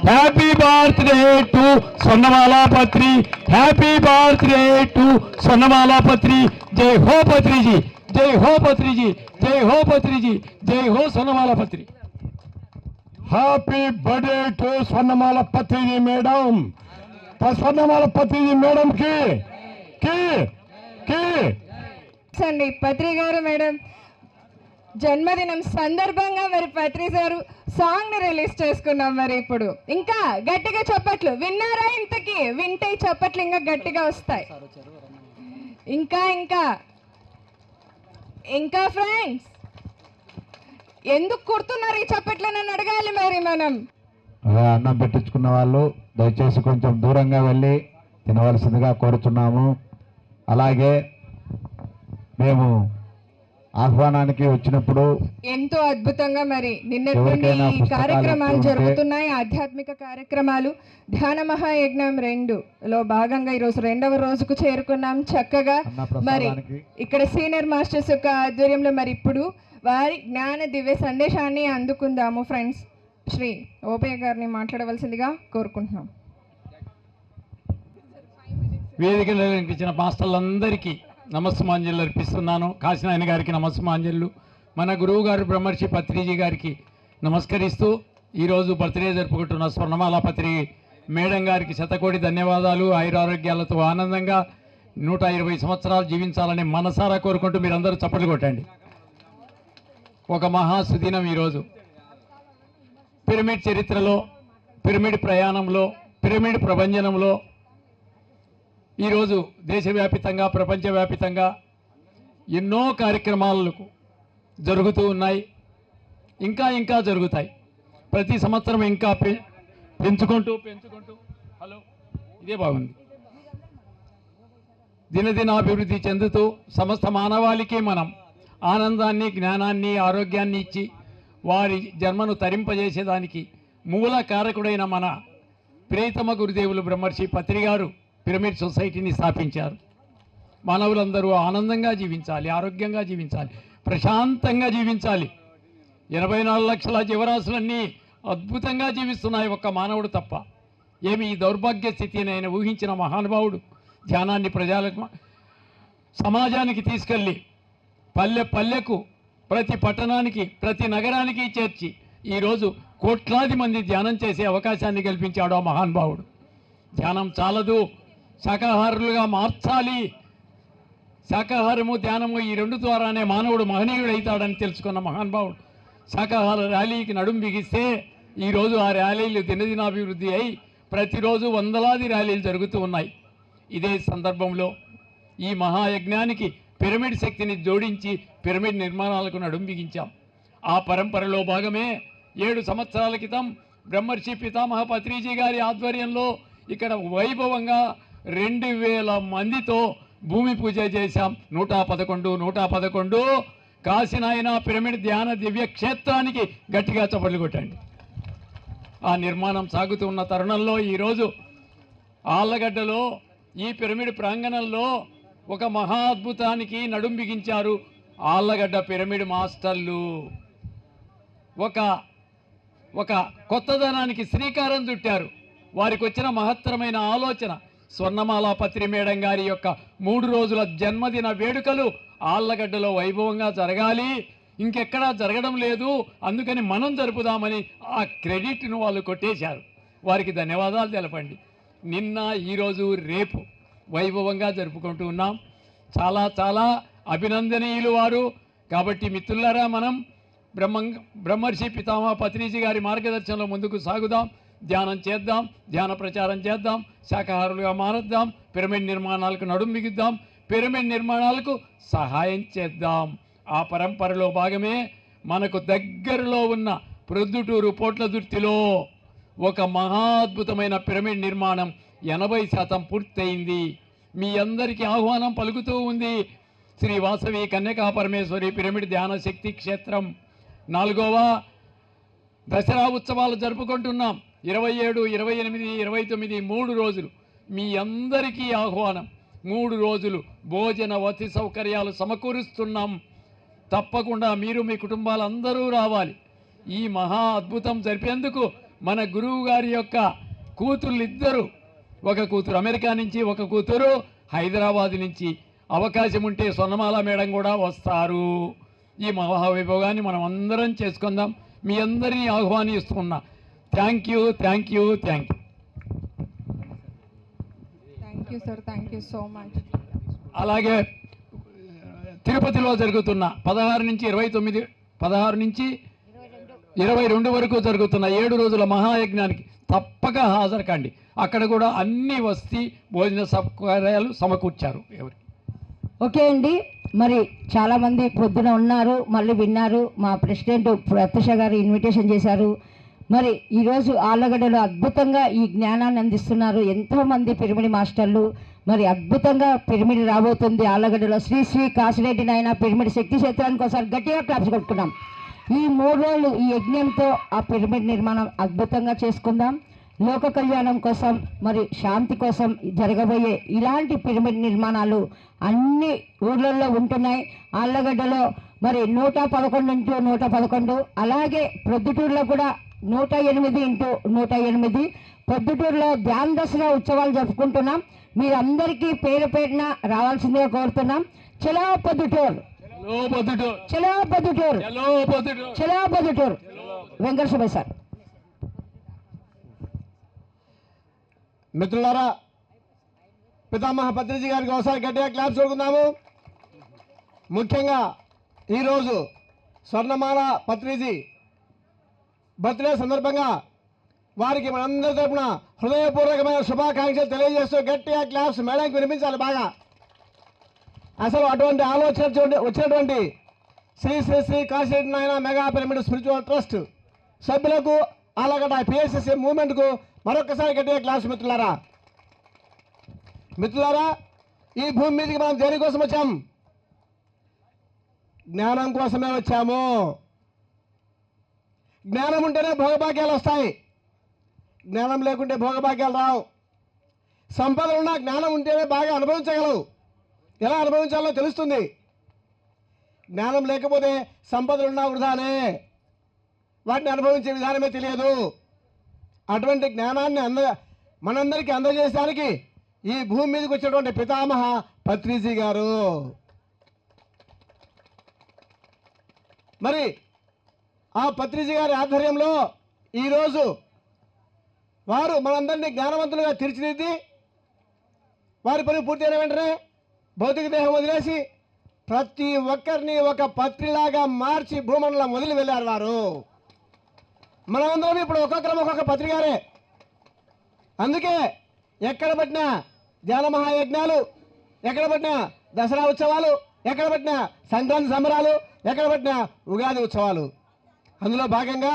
happy birthday to Swarnamala Patri, happy birthday to Swarnamala Patri. జై హో పత్రిజీ, జై హో పత్రిజీ, జై హో పత్రిజీ, జై హో Swarnamala Patri. Happy birthday to Swarnamala Patriji madam. Swarnamala Patriji madam కి అండి పత్రి గారు మేడం జన్మదినం సందర్భంగా మరి పత్రి గారు సాంగ్ ని రిలీజ్ చేసుకున్నాం. మరి ఇప్పుడు ఇంకా గట్టిగా చప్పట్లు విన్నారా? ఇంతకి వింటే చప్పట్లు ఇంకా గట్టిగా వస్తాయి. ఇంకా ఫ్రెండ్స్ ఎందుకు కుడుతున్నారు ఈ చప్పట్లు అని అడగాలి. మరి మనం అన్నం పెట్టించుకున్న వాళ్ళు దయచేసి కొంచెం దూరంగా వెళ్ళి తినవలసిందిగా కోరుతున్నాము. అలాగే మేము ఆహ్వానానికి వచ్చినప్పుడు ఎంతో అద్భుతంగా మరి నిన్నటి ఈ కార్యక్రమాలు జరుగుతున్నాయి. ఆధ్యాత్మిక కార్యక్రమాలు ధ్యాన మహాయజ్ఞం 2లో భాగంగా ఈరోజు 2వ రోజుకు చేరుకున్నాం. చక్కగా మరి ఇక్కడ సీనియర్ మాస్టర్స్ యొక్క ఆధ్వర్యంలో మరి ఇప్పుడు వారి జ్ఞాన దివ్య సందేశాన్ని అందుకుందాము. ఫ్రెండ్స్, శ్రీ ఓబయ్య గారిని మాట్లాడవలసిందిగా కోరుకుంటున్నాం. వేదికలో కనిపించిన మాస్టర్లందరికీ నమస్సుమాంజలు అర్పిస్తున్నాను. కాశీనాయన గారికి నమస్సుమాంజలు, మన గురువు గారు బ్రహ్మర్షి పత్రిజీ గారికి నమస్కరిస్తూ ఈరోజు బర్త్డే జరుపుకుంటున్న స్వర్ణమాల పత్రి మేడం గారికి శతకోటి ధన్యవాదాలు. ఆయురారోగ్యాలతో ఆనందంగా 120 సంవత్సరాలు జీవించాలని మనసారా కోరుకుంటూ మీరందరూ చప్పట్లు కొట్టండి. ఒక మహాసుదినం ఈరోజు. పిరమిడ్ చరిత్రలో, పిరమిడ్ ప్రయాణంలో, పిరమిడ్ ప్రభంజనంలో ఈరోజు దేశవ్యాపితంగా, ప్రపంచవ్యాపితంగా ఎన్నో కార్యక్రమాలు జరుగుతూ ఉన్నాయి. ఇంకా జరుగుతాయి. ప్రతి సంవత్సరం ఇంకా పెంచుకుంటూ హలో ఇదే బాగుంది. దినదినాభివృద్ధి చెందుతూ సమస్త మానవాళికి మనం ఆనందాన్ని, జ్ఞానాన్ని, ఆరోగ్యాన్ని ఇచ్చి వారి జన్మను తరింపజేసేదానికి మూల కారకుడైన మన ప్రియతమ గురుదేవులు బ్రహ్మర్షి పత్రి గారు పిరమిడ్ సొసైటీని స్థాపించారు. మానవులందరూ ఆనందంగా జీవించాలి, ఆరోగ్యంగా జీవించాలి, ప్రశాంతంగా జీవించాలి. 84 లక్షల జీవరాశులన్నీ అద్భుతంగా జీవిస్తున్నాయి, ఒక్క మానవుడు తప్ప. ఏమి ఈ దౌర్భాగ్య స్థితిని ఆయన ఊహించిన మహానుభావుడు ధ్యానాన్ని ప్రజలకు, సమాజానికి తీసుకెళ్ళి పల్లెకు, ప్రతి పట్టణానికి, ప్రతి నగరానికి చేర్చి ఈరోజు కోట్లాది మంది ధ్యానం చేసే అవకాశాన్ని కల్పించాడు ఆ మహానుభావుడు. ధ్యానం చాలదు, శాకాహారులుగా మార్చాలి. శాకాహారము, ధ్యానము ఈ రెండు ద్వారానే మానవుడు మహనీయుడు అవుతాడని తెలుసుకున్న మహానుభావుడు శాకాహార ర్యాలీకి నడుం బిగిస్తే ఈరోజు ఆ ర్యాలీలు దినదినాభివృద్ధి అయి ప్రతిరోజు వందలాది ర్యాలీలు జరుగుతూ ఉన్నాయి. ఇదే సందర్భంలో ఈ మహాయజ్ఞానికి పిరమిడ్ శక్తిని జోడించి పిరమిడ్ నిర్మాణాలకు నడుం బిగించాం. ఆ పరంపరలో భాగమే 7 సంవత్సరాల క్రితం బ్రహ్మర్షి పితామహ పత్రిజీ గారి ఆధ్వర్యంలో ఇక్కడ వైభవంగా 2000 మందితో భూమి పూజ చేశాం. 111 కాశీనాయన పిరమిడ్ ధ్యాన దివ్య క్షేత్రానికి గట్టిగా చప్పట్లు కొట్టండి. ఆ నిర్మాణం సాగుతున్న తరుణంలో ఈరోజు ఆళ్ళగడ్డలో ఈ పిరమిడ్ ప్రాంగణంలో ఒక మహా అద్భుతానికి నడుం బిగించారు ఆళ్ళగడ్డ పిరమిడ్ మాస్టర్లు. ఒక కొత్తదనానికి శ్రీకారం చుట్టారు. వారికి వచ్చిన మహత్తరమైన ఆలోచన స్వర్ణమాల పత్రి మేడం గారి యొక్క 3 రోజుల జన్మదిన వేడుకలు ఆళ్ళగడ్డలో వైభవంగా జరగాలి, ఇంకెక్కడా జరగడం లేదు, అందుకని మనం జరుపుదామని ఆ క్రెడిట్ను వాళ్ళు కొట్టేశారు. వారికి ధన్యవాదాలు తెలపండి. నిన్న, ఈరోజు, రేపు వైభవంగా జరుపుకుంటూ ఉన్నాం. చాలా అభినందనీయులు వారు. కాబట్టి మిత్రులారా, మనం బ్రహ్మర్షి పితామహ పత్రిజీ గారి మార్గదర్శనంలో ముందుకు సాగుదాం, ధ్యానం చేద్దాం, ధ్యాన ప్రచారం చేద్దాం, శాకాహారులుగా మారుద్దాం, పిరమిడ్ నిర్మాణాలకు నడుం బిగిద్దాం, పిరమిడ్ నిర్మాణాలకు సహాయం చేద్దాం. ఆ పరంపరలో భాగమే మనకు దగ్గరలో ఉన్న ప్రొద్దుటూరు పోట్లదుర్తిలో ఒక మహా అద్భుతమైన పిరమిడ్ నిర్మాణం 80% పూర్తయింది. మీ అందరికీ ఆహ్వానం పలుకుతూ ఉంది శ్రీ వాసవి కన్యకా పరమేశ్వరి పిరమిడ్ ధ్యాన శక్తి క్షేత్రం 4వ దసరా ఉత్సవాలు జరుపుకుంటున్నాం. 27, 28, 29 3 రోజులు మీ అందరికీ ఆహ్వానం. 3 రోజులు భోజన వసతి సౌకర్యాలు సమకూరుస్తున్నాం. తప్పకుండా మీరు, మీ కుటుంబాలందరూ రావాలి. ఈ మహా అద్భుతం జరిపేందుకు మన గురువు గారి యొక్క కూతుళ్ళిద్దరూ, ఒక కూతురు అమెరికా నుంచి, ఒక కూతురు హైదరాబాద్ నుంచి, అవకాశం ఉంటే స్వర్ణమాల మేడం కూడా వస్తారు. ఈ మహావైభవాన్ని మనం అందరం చేసుకుందాం. మీ అందరినీ ఆహ్వానిస్తున్నా. Thank you sir, thank you so much. అలాగే తిరుపతిలో జరుగుతున్న 16 నుంచి 22 వరకు జరుగుతున్న 7 రోజుల మహాయజ్ఞానికి తప్పక హాజరు కండి. అక్కడ కూడా అన్ని వసతి భోజన సౌకర్యాలు సమకూర్చారు. ఓకే అండి, మరి చాలామంది పొద్దున ఉన్నారు, మళ్ళీ విన్నారు. మా ప్రెసిడెంట్ ప్రత్యూష గారు ఇన్విటేషన్ చేశారు. మరి ఈరోజు ఆళ్ళగడ్డలో అద్భుతంగా ఈ జ్ఞానాన్ని అందిస్తున్నారు ఎంతోమంది పిరమిడ్ మాస్టర్లు. మరి అద్భుతంగా పిరమిడ్ రాబోతుంది ఆళ్ళగడ్డలో. శ్రీ కాశీరెడ్డి నాయన పిరమిడ్ శక్తి క్షేత్రానికి ఒకసారి గట్టిగా క్లాప్స్ కొట్టుకున్నాం. ఈ 3 రోజులు ఈ యజ్ఞంతో ఆ పిరమిడ్ నిర్మాణం అద్భుతంగా చేసుకుందాం. లోక కళ్యాణం కోసం, మరి శాంతి కోసం జరగబోయే ఇలాంటి పిరమిడ్ నిర్మాణాలు అన్ని ఊర్లలో ఉంటున్నాయి. ఆళ్ళగడ్డలో మరి 111x111, అలాగే ప్రొద్దుటూరులో కూడా 108x108. ప్రొద్దుటూరులో ధ్యాన దసరా ఉత్సవాలు జరుపుకుంటున్నాం. మీరందరికీ పేరు పేరున రావాల్సిందిగా కోరుతున్నాం. చలో పొద్దుటూరు, చలో పొద్దుటూరు, చలో పొద్దుటూరు. వెంకట సుబ్బయ్య సార్. మిత్రులారా, పితామహ పత్రిజీ గారికి ఒకసారి గట్టిగా క్లాప్స్ కొడుకుందాము. ముఖ్యంగా ఈరోజు స్వర్ణమాల పత్రిజీ బర్త్డే సందర్భంగా వారికి మనందరి తరపున హృదయపూర్వకమైన శుభాకాంక్షలు తెలియజేస్తూ గట్టిగా క్లాప్స్ మేడంకి వినిపించాలి బాగా. అసలు అటువంటి ఆలోచన వచ్చినటువంటి శ్రీ శ్రీ శ్రీ కాశీరెడ్డి నాయన మెగా పిరమిడ్ స్పిరిచువల్ ట్రస్ట్ సభ్యులకు అలాగట పిఎస్ఎస్సి మూవ్మెంట్కు మరొకసారి గట్టిగా క్లాప్స్. మిత్రులారా, ఈ భూమి మీదకి మనం దేనికోసం వచ్చాం? జ్ఞానం కోసమే వచ్చాము. జ్ఞానం ఉంటేనే భోగభాగ్యాలు వస్తాయి, జ్ఞానం లేకుంటే భోగభాగ్యాలు రావు. సంపద ఉన్న జ్ఞానం ఉంటేనే బాగా అనుభవించగలవు, ఎలా అనుభవించాలో తెలుస్తుంది. జ్ఞానం లేకపోతే సంపదలున్నా వృధానే, వాటిని అనుభవించే విధానమే తెలియదు. అటువంటి జ్ఞానాన్ని మనందరికీ అందజేయడానికి ఈ భూమి మీదకి వచ్చినటువంటి పితామహ పత్రిజీ గారు. మరి ఆ పత్రిజీ గారి ఆధ్వర్యంలో ఈరోజు వారు మనందరినీ జ్ఞానవంతులుగా తీర్చిదిద్ది వారి పని పూర్తయిన వెంటనే భౌతిక దేహం వదిలేసి ప్రతి ఒక్కరిని ఒక పత్రిలాగా మార్చి భూమండలం వదిలి వెళ్ళారు వారు. మనమందరం ఇప్పుడు ఒక్కొక్కరం ఒక్కొక్క పత్రికారే. అందుకే ఎక్కడ పట్టినా ధ్యాన మహాయజ్ఞాలు, ఎక్కడ పట్టినా దసరా ఉత్సవాలు, ఎక్కడ పట్టినా సంక్రాంతి సంబరాలు, ఎక్కడ పట్టినా ఉగాది ఉత్సవాలు. అందులో భాగంగా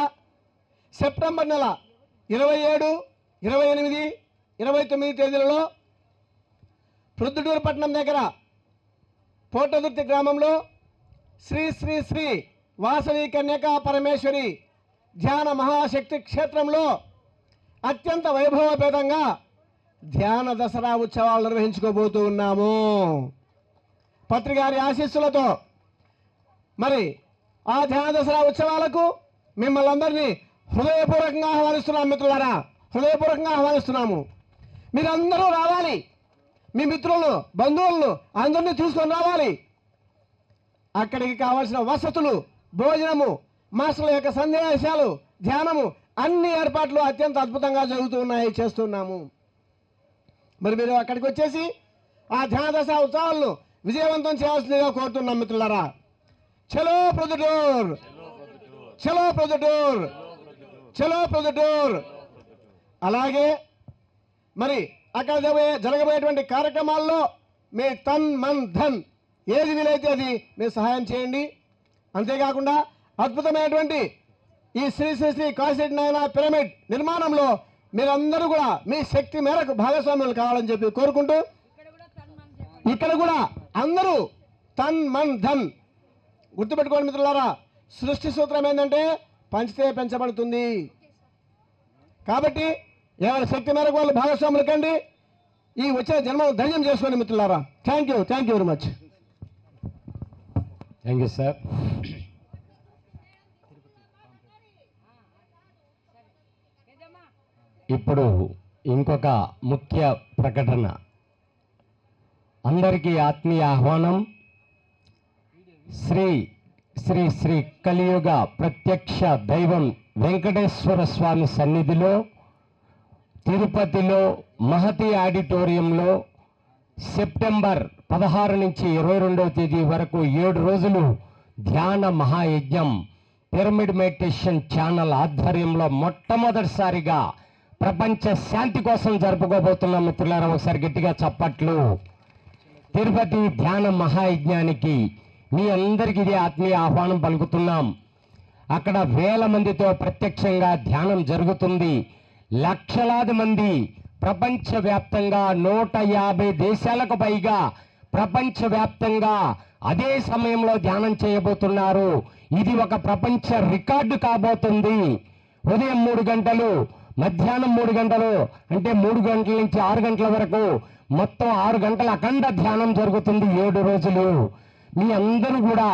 సెప్టెంబర్ నెల 27, 28, 29 తేదీలలో ప్రొద్దుటూరు పట్టణం దగ్గర పోటదుర్తి గ్రామంలో శ్రీ శ్రీ శ్రీ వాసవి కన్యకా పరమేశ్వరి ధ్యాన మహాశక్తి క్షేత్రంలో అత్యంత వైభవపేతంగా ధ్యాన దసరా ఉత్సవాలు నిర్వహించుకోబోతూ ఉన్నాము. పత్రికారి ఆశీస్సులతో మరి ఆ ధ్యాన దసరా ఉత్సవాలకు మిమ్మల్ని అందరినీ హృదయపూర్వకంగా ఆహ్వానిస్తున్నాము. మిత్రులారా, హృదయపూర్వకంగా ఆహ్వానిస్తున్నాము. మీరందరూ రావాలి, మీ మిత్రులను బంధువులను అందరినీ తీసుకొని రావాలి. అక్కడికి కావాల్సిన వసతులు, భోజనము, మాస్టర్ల యొక్క సందేశాలు, ధ్యానము అన్ని ఏర్పాట్లు అత్యంత అద్భుతంగా జరుగుతూ ఉన్నాయి, చేస్తున్నాము. మరి మీరు అక్కడికి వచ్చేసి ఆ ధ్యాన దశ ఉత్సవాలను విజయవంతం చేయాల్సిందిగా కోరుతున్నాం. మిత్రులారా, చలో ప్రొద్దుటూర్, చలో ప్రొద్దుటూర్, చలో ప్రొద్దుటూర్. అలాగే మరి అక్కడ జరగబోయేటువంటి కార్యక్రమాల్లో మీ తన్ మన్ ధన్ ఏది వీలైతే అది మీరు సహాయం చేయండి. అంతేకాకుండా అద్భుతమైనటువంటి ఈ శ్రీ శ్రీ శ్రీ కాశీరెడ్డి నాయన పిరమిడ్ నిర్మాణంలో మీరందరూ కూడా మీ శక్తి మేరకు భాగస్వాములు కావాలని చెప్పి కోరుకుంటూ, ఇక్కడ కూడా అందరూ తన్ మన్ ధన్ గుర్తుపెట్టుకోండి మిత్రులారా. సృష్టి సూత్రం ఏంటంటే పంచితే పెంచబడుతుంది. కాబట్టి ఎవరి శక్తి మేరకు వాళ్ళు భాగస్వాములు కండి. ఈ వచ్చే జన్మను ధన్యం చేసుకోండి మిత్రులారా. Thank you very much. Thank you sir. ఇప్పుడు ఇంకొక ముఖ్య ప్రకటన. అందరికీ ఆత్మీయ ఆహ్వానం. శ్రీ శ్రీ శ్రీ కలియుగ ప్రత్యక్ష దైవం వెంకటేశ్వర స్వామి సన్నిధిలో తిరుపతిలో మహతి ఆడిటోరియంలో సెప్టెంబర్ 16 నుంచి 22వ తేదీ వరకు 7 రోజులు ధ్యాన మహాయజ్ఞం పిరమిడ్ మెడిటేషన్ ఛానల్ ఆధ్వర్యంలో మొట్టమొదటిసారిగా ప్రపంచ శాంతి కోసం జరుపుకోబోతున్నాం. మిత్రులారా, ఒకసారి గట్టిగా చప్పట్లు. తిరుపతి ధ్యాన మహాయజ్ఞానికి మీ అందరికీ ఇదే ఆత్మీయ ఆహ్వానం పలుకుతున్నాం. అక్కడ వేల మందితో ప్రత్యక్షంగా ధ్యానం జరుగుతుంది. లక్షలాది మంది ప్రపంచవ్యాప్తంగా 150 దేశాలకు పైగా ప్రపంచవ్యాప్తంగా అదే సమయంలో ధ్యానం చేయబోతున్నారు. ఇది ఒక ప్రపంచ రికార్డు కాబోతుంది. ఉదయం 3 గంటలు, మధ్యాహ్నం 3 గంటలు, అంటే 3 గంటల నుంచి 6 గంటల వరకు మొత్తం 6 గంటల అఖండ ధ్యానం జరుగుతుంది 7 రోజులు. మీ అందరూ కూడా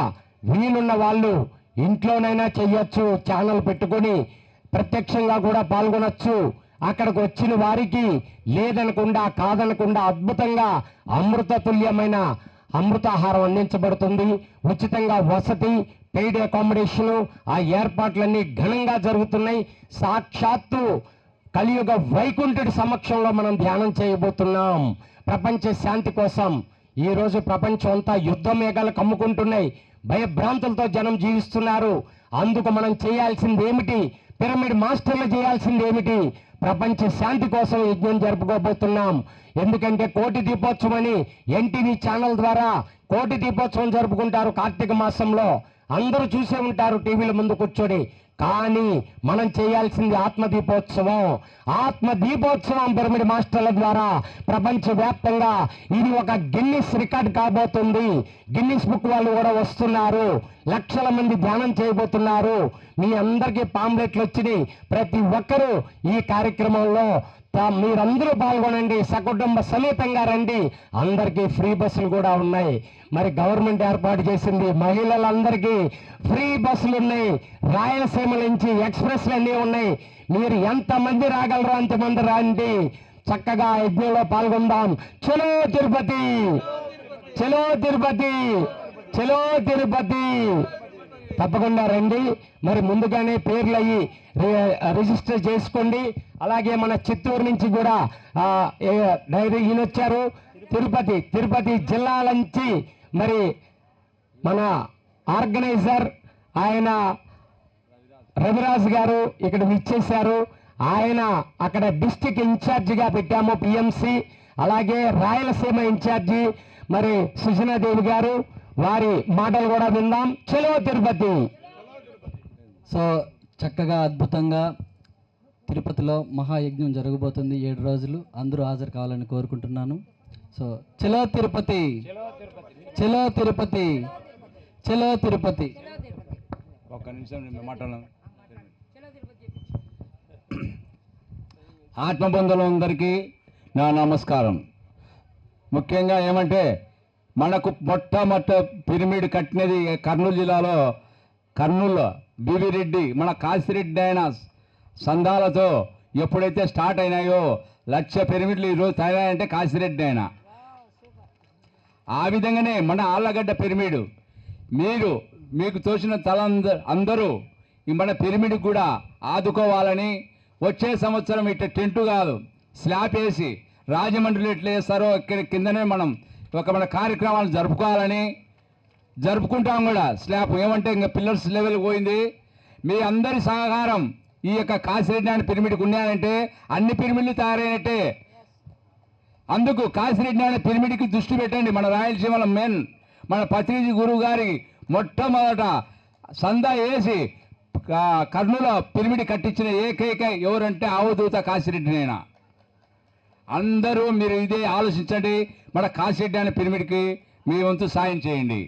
వీలున్న వాళ్ళు ఇంట్లోనైనా చెయ్యొచ్చు, ఛానల్ పెట్టుకొని ప్రత్యక్షంగా కూడా పాల్గొనొచ్చు. అక్కడికి వచ్చిన వారికి లేదనకుండా కాదనకుండా అద్భుతంగా అమృతతుల్యమైన అమృతాహారం అందించబడుతుంది. ఉచితంగా వసతి, పెయిడ్ అకామిడేషను, ఆ ఏర్పాట్లన్నీ ఘనంగా జరుగుతున్నాయి. సాక్షాత్తు కలియుగ వైకుంఠుడి సమక్షంలో మనం ధ్యానం చేయబోతున్నాం. ప్రపంచ శాంతి కోసం ఈరోజు ప్రపంచం అంతా యుద్ధ మేఘాలు కమ్ముకుంటున్నాయి, భయభ్రాంతులతో జనం జీవిస్తున్నారు. అందుకు మనం చేయాల్సింది ఏమిటి? పిరమిడ్ మాస్టర్లు చేయాల్సింది ఏమిటి? ప్రపంచ శాంతి కోసం యజ్ఞం జరుపుకోబోతున్నాం. ఎందుకంటే కోటి దీపోత్సవం అని ఎన్టీవీ ఛానల్ ద్వారా కోటి దీపోత్సవం జరుపుకుంటారు కార్తీక మాసంలో. అందరూ చూసే ఉంటారు టీవీల ముందు కూర్చొని. కానీ మనం చేయాల్సింది ఆత్మదీపోత్సవం. ఆత్మదీపోత్సవం పిరమిడ్ మాస్టర్ల ద్వారా ప్రపంచవ్యాప్తంగా ఇది ఒక గిన్నిస్ రికార్డ్ కాబోతుంది. గిన్నిస్ బుక్ వాళ్ళు కూడా వస్తున్నారు. లక్షల మంది ధ్యానం చేయబోతున్నారు. మీ అందరికీ పాంప్లెట్లు వచ్చినాయి. ప్రతి ఒక్కరూ ఈ కార్యక్రమంలో మీరందరూ పాల్గొనండి, సకుటుంబ సమేతంగా రండి. అందరికీ ఫ్రీ బస్సులు కూడా ఉన్నాయి. మరి గవర్నమెంట్ ఏర్పాటు చేసింది, మహిళలందరికీ ఫ్రీ బస్సులు ఉన్నాయి. రాయలసీమ నుంచి ఎక్స్ప్రెస్లు అన్నీ ఉన్నాయి. మీరు ఎంతమంది రాగలరో అంతమంది రండి, చక్కగా యజ్ఞంలో పాల్గొందాం. చలో తిరుపతి, చలో తిరుపతి, చలో తిరుపతి. తప్పకుండా రండి. మరి ముందుగానే పేర్లు అయ్యి రిజిస్టర్ చేసుకోండి. అలాగే మన చిత్తూరు నుంచి కూడా డైరీ ఈయన వచ్చారు. తిరుపతి జిల్లాల నుంచి మరి మన ఆర్గనైజర్ ఆయన రవిరాజు గారు ఇక్కడ విచ్చేశారు. ఆయన అక్కడ డిస్టిక్ ఇన్ఛార్జిగా పెట్టాము పిఎంసి. అలాగే రాయలసీమ ఇన్ఛార్జి మరి సుజనాదేవి గారు, వారి మాటలు కూడా విందాం. చలో తిరుపతి. సో చక్కగా అద్భుతంగా తిరుపతిలో మహాయజ్ఞం జరగబోతుంది. 7 రోజులు అందరూ హాజరు కావాలని కోరుకుంటున్నాను. సో చలో తిరుపతి, చలో తిరుపతి, చలో తిరుపతి. ఒక్క నిమిషం నేను మాట్లాడను. ఆత్మబంధువులందరికీ నా నమస్కారం. ముఖ్యంగా ఏమంటే మనకు మొట్టమొదట పిరమిడ్ కట్టినది కర్నూలు జిల్లాలో, కర్నూలులో బీబీరెడ్డి మన కాశిరెడ్డి ఆయన సందాలతో ఎప్పుడైతే స్టార్ట్ అయినాయో 1,00,000 పిరమిడ్లు ఈరోజు తయారంటే కాశిరెడ్డి ఆయన. ఆ విధంగానే మన ఆళ్ళగడ్డ పిరమిడ్ మీకు తోచిన అందరూ ఈ మన పిరమిడ్ కూడా ఆదుకోవాలని వచ్చే సంవత్సరం ఇట్లా టెంటు కాదు స్లాబ్ వేసి రాజమండ్రిలో ఎట్లా వేస్తారో ఇక్కడ కిందనే మనం మన కార్యక్రమాలు జరుపుకుంటాం కూడా. స్లాబ్ ఏమంటే ఇంకా పిల్లర్స్ లెవెల్ పోయింది. మీ అందరి సహకారం ఈ యొక్క కాశిరెడ్డి నాయుడు పిరమిడ్కి ఉన్నాయంటే అన్ని పిరమిడ్లు తయారైనట్టే. అందుకు కాశిరెడ్డి నాయుడు పిరమిడ్కి దృష్టి పెట్టండి. మన రాయలసీమలో మన పత్రిజీ గురువు గారి మొట్టమొదట సందా వేసి కర్నూలు పిరమిడ్ కట్టించిన ఏకైక ఎవరంటే అవధూత కాశిరెడ్డి నాయుడు. అందరూ మీరు ఇదే ఆలోచించండి. మన కాశిరెడ్డి అనే పిరమిడ్కి మీ వంతు సాయం చేయండి.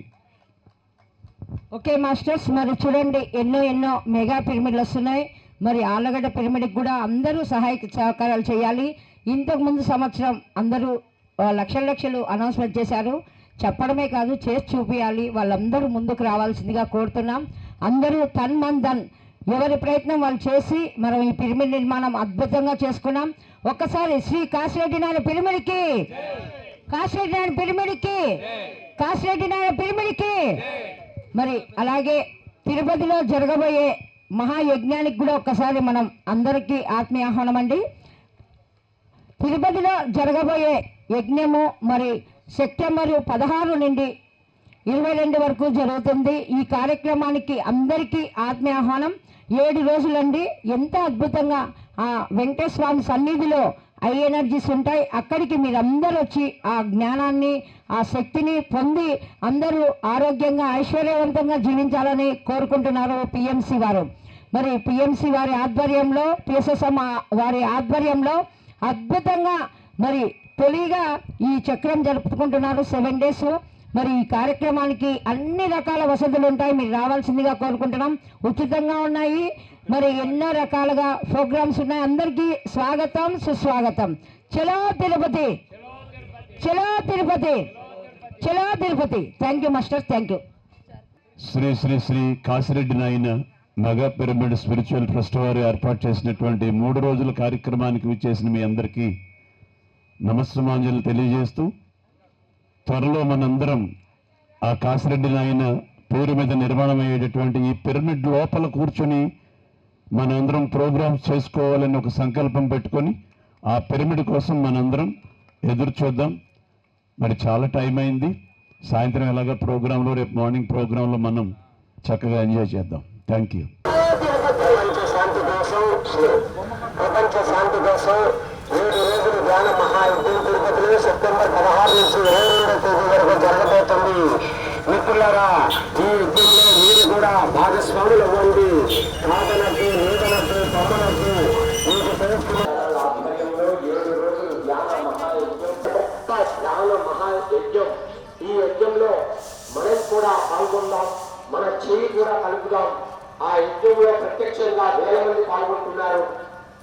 ఓకే మాస్టర్స్, మరి చూడండి ఎన్నో మెగా పిరమిడ్లు వస్తున్నాయి. మరి ఆళ్ళగడ్డ పిరమిడ్కి కూడా అందరూ సహకారాలు చేయాలి. ఇంతకుముందు సంవత్సరం అందరూ లక్షలు అనౌన్స్మెంట్ చేశారు. చెప్పడమే కాదు చేసి చూపించాలి. వాళ్ళందరూ ముందుకు రావాల్సిందిగా కోరుతున్నాం. అందరూ తన్ మన్ ధన్ ఎవరి ప్రయత్నం వాళ్ళు చేసి మనం ఈ పిరమిడ్ నిర్మాణం అద్భుతంగా చేసుకున్నాం. ఒక్కసారి శ్రీ కాశిరెడ్డి నాయుడు పిరమిడ్కి, కాశిరెడ్డి నాయుడు పిరమిడ్కి, కాశిరెడ్డి నాయుడు పిరమిడ్కి. మరి అలాగే తిరుపతిలో జరగబోయే మహాయజ్ఞానికి కూడా ఒక్కసారి మనం అందరికీ ఆత్మీయ ఆహ్వానం అండి. తిరుపతిలో జరగబోయే యజ్ఞము మరి సెప్టెంబర్ 16 నుండి 22 వరకు జరుగుతుంది. ఈ కార్యక్రమానికి అందరికీ ఆత్మీయ ఆహ్వానం. 7 రోజులండి. ఎంత అద్భుతంగా ఆ వెంకటేశ్వర స్వామి సన్నిధిలో ఐ ఎనర్జీస్ ఉంటాయి. అక్కడికి మీరందరూ వచ్చి ఆ జ్ఞానాన్ని ఆ శక్తిని పొంది అందరూ ఆరోగ్యంగా ఐశ్వర్యవంతంగా జీవించాలని కోరుకుంటున్నారు పిఎంసి వారు. మరి పిఎంసి వారి ఆధ్వర్యంలో పిఎస్ఎస్ఎం వారి ఆధ్వర్యంలో అద్భుతంగా మరి తొలిగా ఈ చక్రం జరుపుకుంటున్నారు 7 days. మరి ఈ కార్యక్రమానికి అన్ని రకాల వసతులు ఉంటాయి. మీరు రావాల్సిందిగా కోరుకుంటున్నాం. ఉచితంగా ఉన్నాయి. మరి ఎన్నో రకాలుగా ప్రోగ్రామ్స్ ఉన్నాయి. అందరికీ స్వాగతం సుస్వాగతం. చలో తిరుపతి, చలో తిరుపతి, చలో Tirupati. Thank you master, thank you. Sri Sri Sri Kasireddy Nayana mega pyramid spiritual trust వారు ఏర్పాటు చేసినటువంటి 3 రోజుల కార్యక్రమానికి విచ్చేసిన మీ అందరికీ నమస్సమాంజలు తెలియజేస్తూ, త్వరలో మనందరం ఆ కాశిరెడ్డి నాయన పేరు మీద నిర్మాణం అయ్యేటటువంటి ఈ పిరమిడ్ లోపల కూర్చొని మనందరం ప్రోగ్రామ్స్ చేసుకోవాలని ఒక సంకల్పం పెట్టుకొని ఆ పిరమిడ్ కోసం మనందరం ఎదురు చూద్దాం. మరి చాలా టైం అయింది. సాయంత్రం ఎలాగ ప్రోగ్రాంలో, రేపు మార్నింగ్ ప్రోగ్రాంలో మనం చక్కగా ఎంజాయ్ చేద్దాం. Thank you. ప్రపంచ శాంతి కోసం 7 రోజులు ధ్యాన మహాయుద్ధం తిరుపతిలో సెప్టెంబర్ 16 నుంచి 22వ తేదీ వరకు జరగబోతుంది. మిత్రులారా, ఈ యుద్ధంలో మీరు కూడా భాగస్వాములు అవ్వండి. కాదనద్దు, నీదనద్దు, తమ్మనద్దు. మీకు తెలుస్తున్న ఆధ్వర్యంలో 7 రోజులు ధ్యాన మహాయజ్ఞం, ధ్యాన మహాయజ్ఞం. ఈ యజ్ఞంలో మనం కూడా పాల్గొందాం, మన చేయి కూడా కలుపుదాం. ఆ యజ్ఞంలో ప్రత్యక్షంగా వేల మంది పాల్గొంటున్నారు.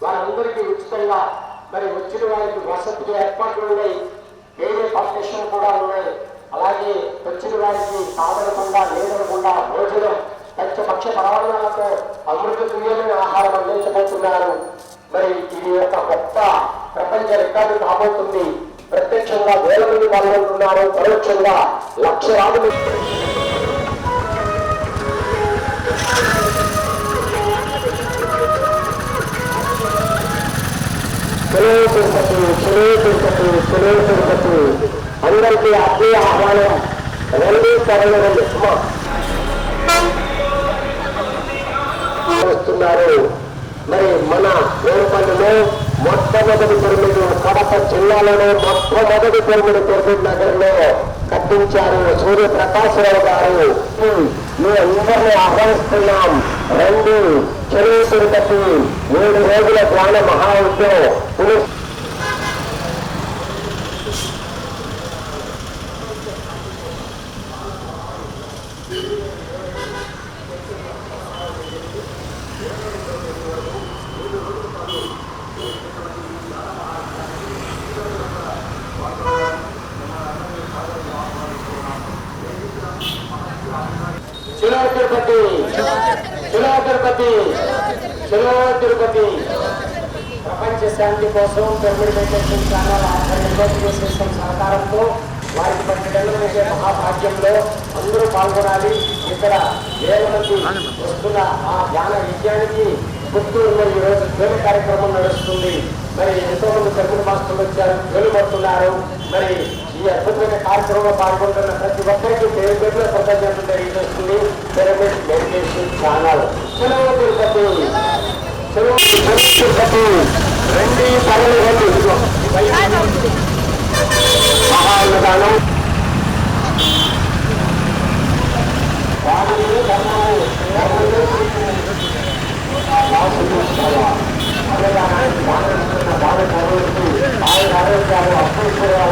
వారందరికీ ఉచితంగా మరి వచ్చిన వారికి వసతి ఏర్పాట్లు ఉన్నాయి, వేరే ఫౌండేషన్ కూడా ఉన్నాయి. అలాగే వచ్చిన వారికి సాధనకుండా లేదనకుండా భోజనం పంచపక్ష పరమాణాలతో అమృత తుల్యమైన ఆహారం అందించబోతున్నారు. మరి ఇది ఒక గొప్ప ప్రపంచ రికార్డు కాబోతుంది. ప్రత్యక్షంగా వేల మంది పాల్గొంటున్నారు, పరోక్షంగా లక్షలాది మంది. అందరికీ ఆత్మీయ ఆహ్వానం. 2 వస్తున్నారు. మరి మన వేరుపల్లిలో మొట్టమొదటి పిరమిడ్, కడప జిల్లాలోనే మొట్టమొదటి పిరమిడ్ తిరుపతి నగరంలో కట్టించారు సూర్యప్రకాశరావు గారు. మీ అందరినీ ఆహ్వానిస్తున్నాం. రండి, చెరువు తిరుపతి 7 రోజుల ధ్యాన మహాయుద్ధం. చలో తిరుపతి, చలో తిరుపతి, చలో తిరుపతి. ప్రపంచ శాంతి కోసం పిరమిడ్ మెడిటేషన్ ఛానల్ ఆధ్వర్యంలో సహకారంతో వారికి 10 గంటల వేసే మహాభాగ్యంలో అందరూ పాల్గొనాలి. ఇక్కడ వేల మంది వస్తున్న ఆ ధ్యాన యజ్ఞానికి పుత్తూరులో ఈ రోజు ధ్వని కార్యక్రమం నడుస్తుంది. మరి ఎంతో మంది పిరమిడ్ మాస్టర్లు వచ్చారు, ధ్వని పడుతున్నారు. మరి ఈ అద్భుతమైన కార్యక్రమంలో పాల్గొంటున్న ప్రతి ఒక్కరికి పేరు పేరులో కృతజ్ఞతలు తెలియజేస్తుంది పిరమిడ్ మెడిటేషన్ ఛానల్. చలో తిరుపతి, చలో తిరుపతి. 2 పగలు మహాన్నదానం. ఆరోగ్యాలు అప్పుడున్నాం.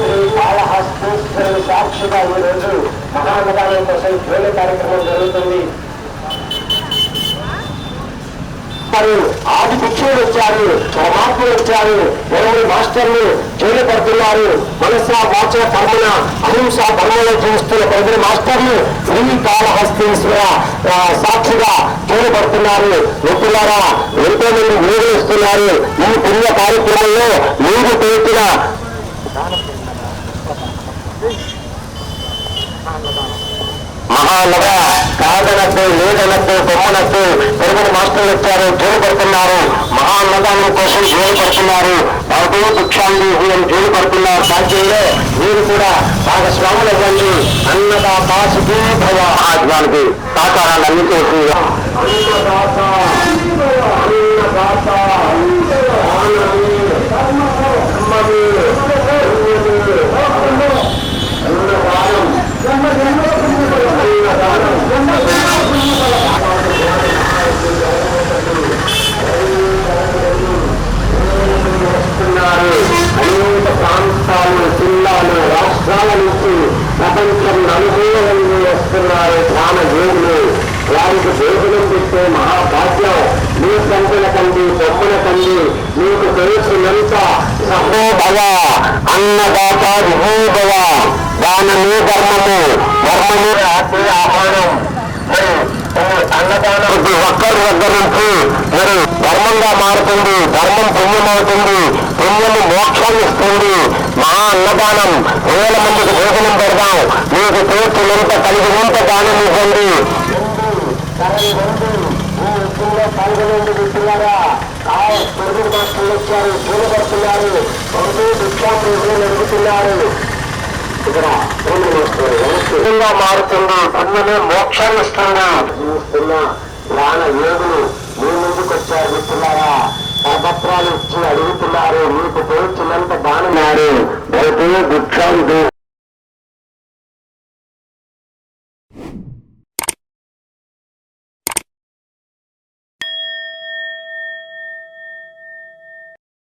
శ్రీ కాళహస్తీశ్వరుడు సాక్షిగా ఈ రోజు మహాన్నదానం కోసం వేరే కార్యక్రమం జరుగుతుంది. ఆది భిక్షువులు వచ్చారు, పరమాత్ములు వచ్చారు, 20 మాస్టర్లు జైలు పడుతున్నారు. మనస వాచ కర్మన అహింస ధర్మంలో జీవిస్తున్న 10 మాస్టర్లు శ్రీ కాళహస్తీశ్వర సాక్షిగా జైలు పడుతున్నారు. మిత్రులారా, ఎంతో మంది వినియోగిస్తున్నారు. ఈ పుణ్య కార్యక్రమంలో మీరు పేర్చిన మహానగ కాదనద్దు, లేదనద్దు, బొమ్మనద్దు. 10 మాస్టర్లు వచ్చారు, జైలు పడుతున్నారు. మహాన్నదానం కోసం జైలు పడుతున్నారు. భగవో భిక్షాన్ని జైలు పడుతున్నారు. సాధ్యంలో మీరు కూడా భాగస్వాములు అవ్వండి. అన్నదాత సుఖీ భవ. ఆజ్ఞానికి సాకారాన్ని అందించేసి అన్నదాత అన్నదాత అనేక ప్రాంతాలు, జిల్లాలు, రాష్ట్రాల నుంచి ప్రపంచం అనుభవంలో వస్తున్నారు ధ్యాన యోగులు. వారికి భోజనం పెట్టే మహాభాగ్యం మీ కంపెల కండి, బొమ్మల కండి మీకు తెలిసినంత సహోభవ. అన్నదాత విభోభవ. దానమే ధర్మము, ధర్మమే ఆహ్వానం. అన్నదానం ప్రతి ఒక్కరి దగ్గర నుంచి మరి ధర్మంగా మారుతుంది. ధర్మం పుణ్యమవుతుంది, పుణ్యము మోక్షాన్ని ఇస్తుంది. మహా అన్నదానం, వేల మందికి భోజనం పెడదాం. మీకు తోచినంత కలిగినంత దానం ఇవ్వండి. పాల్గొనేందుకు మిత్రులారా తెలుగు మాస్టర్లు వచ్చారు, పూలపడుతున్నారు, ఒకటి భిక్షా ప్రజలు నడుపుతున్నారు. ఇక్కడ తెలుగు మాస్టర్లు మారుతుంది, పుణ్యమే మోక్షాన్ని ఇస్తున్నా జీవిస్తున్న ప్రాణ యోగులు మీ ముందుకు వచ్చారు మిత్రులారా. కరపత్రాలు ఇచ్చి అడుగుతున్నారు, మీకు తోచినంత బాణున్నారు. భిక్షాంతి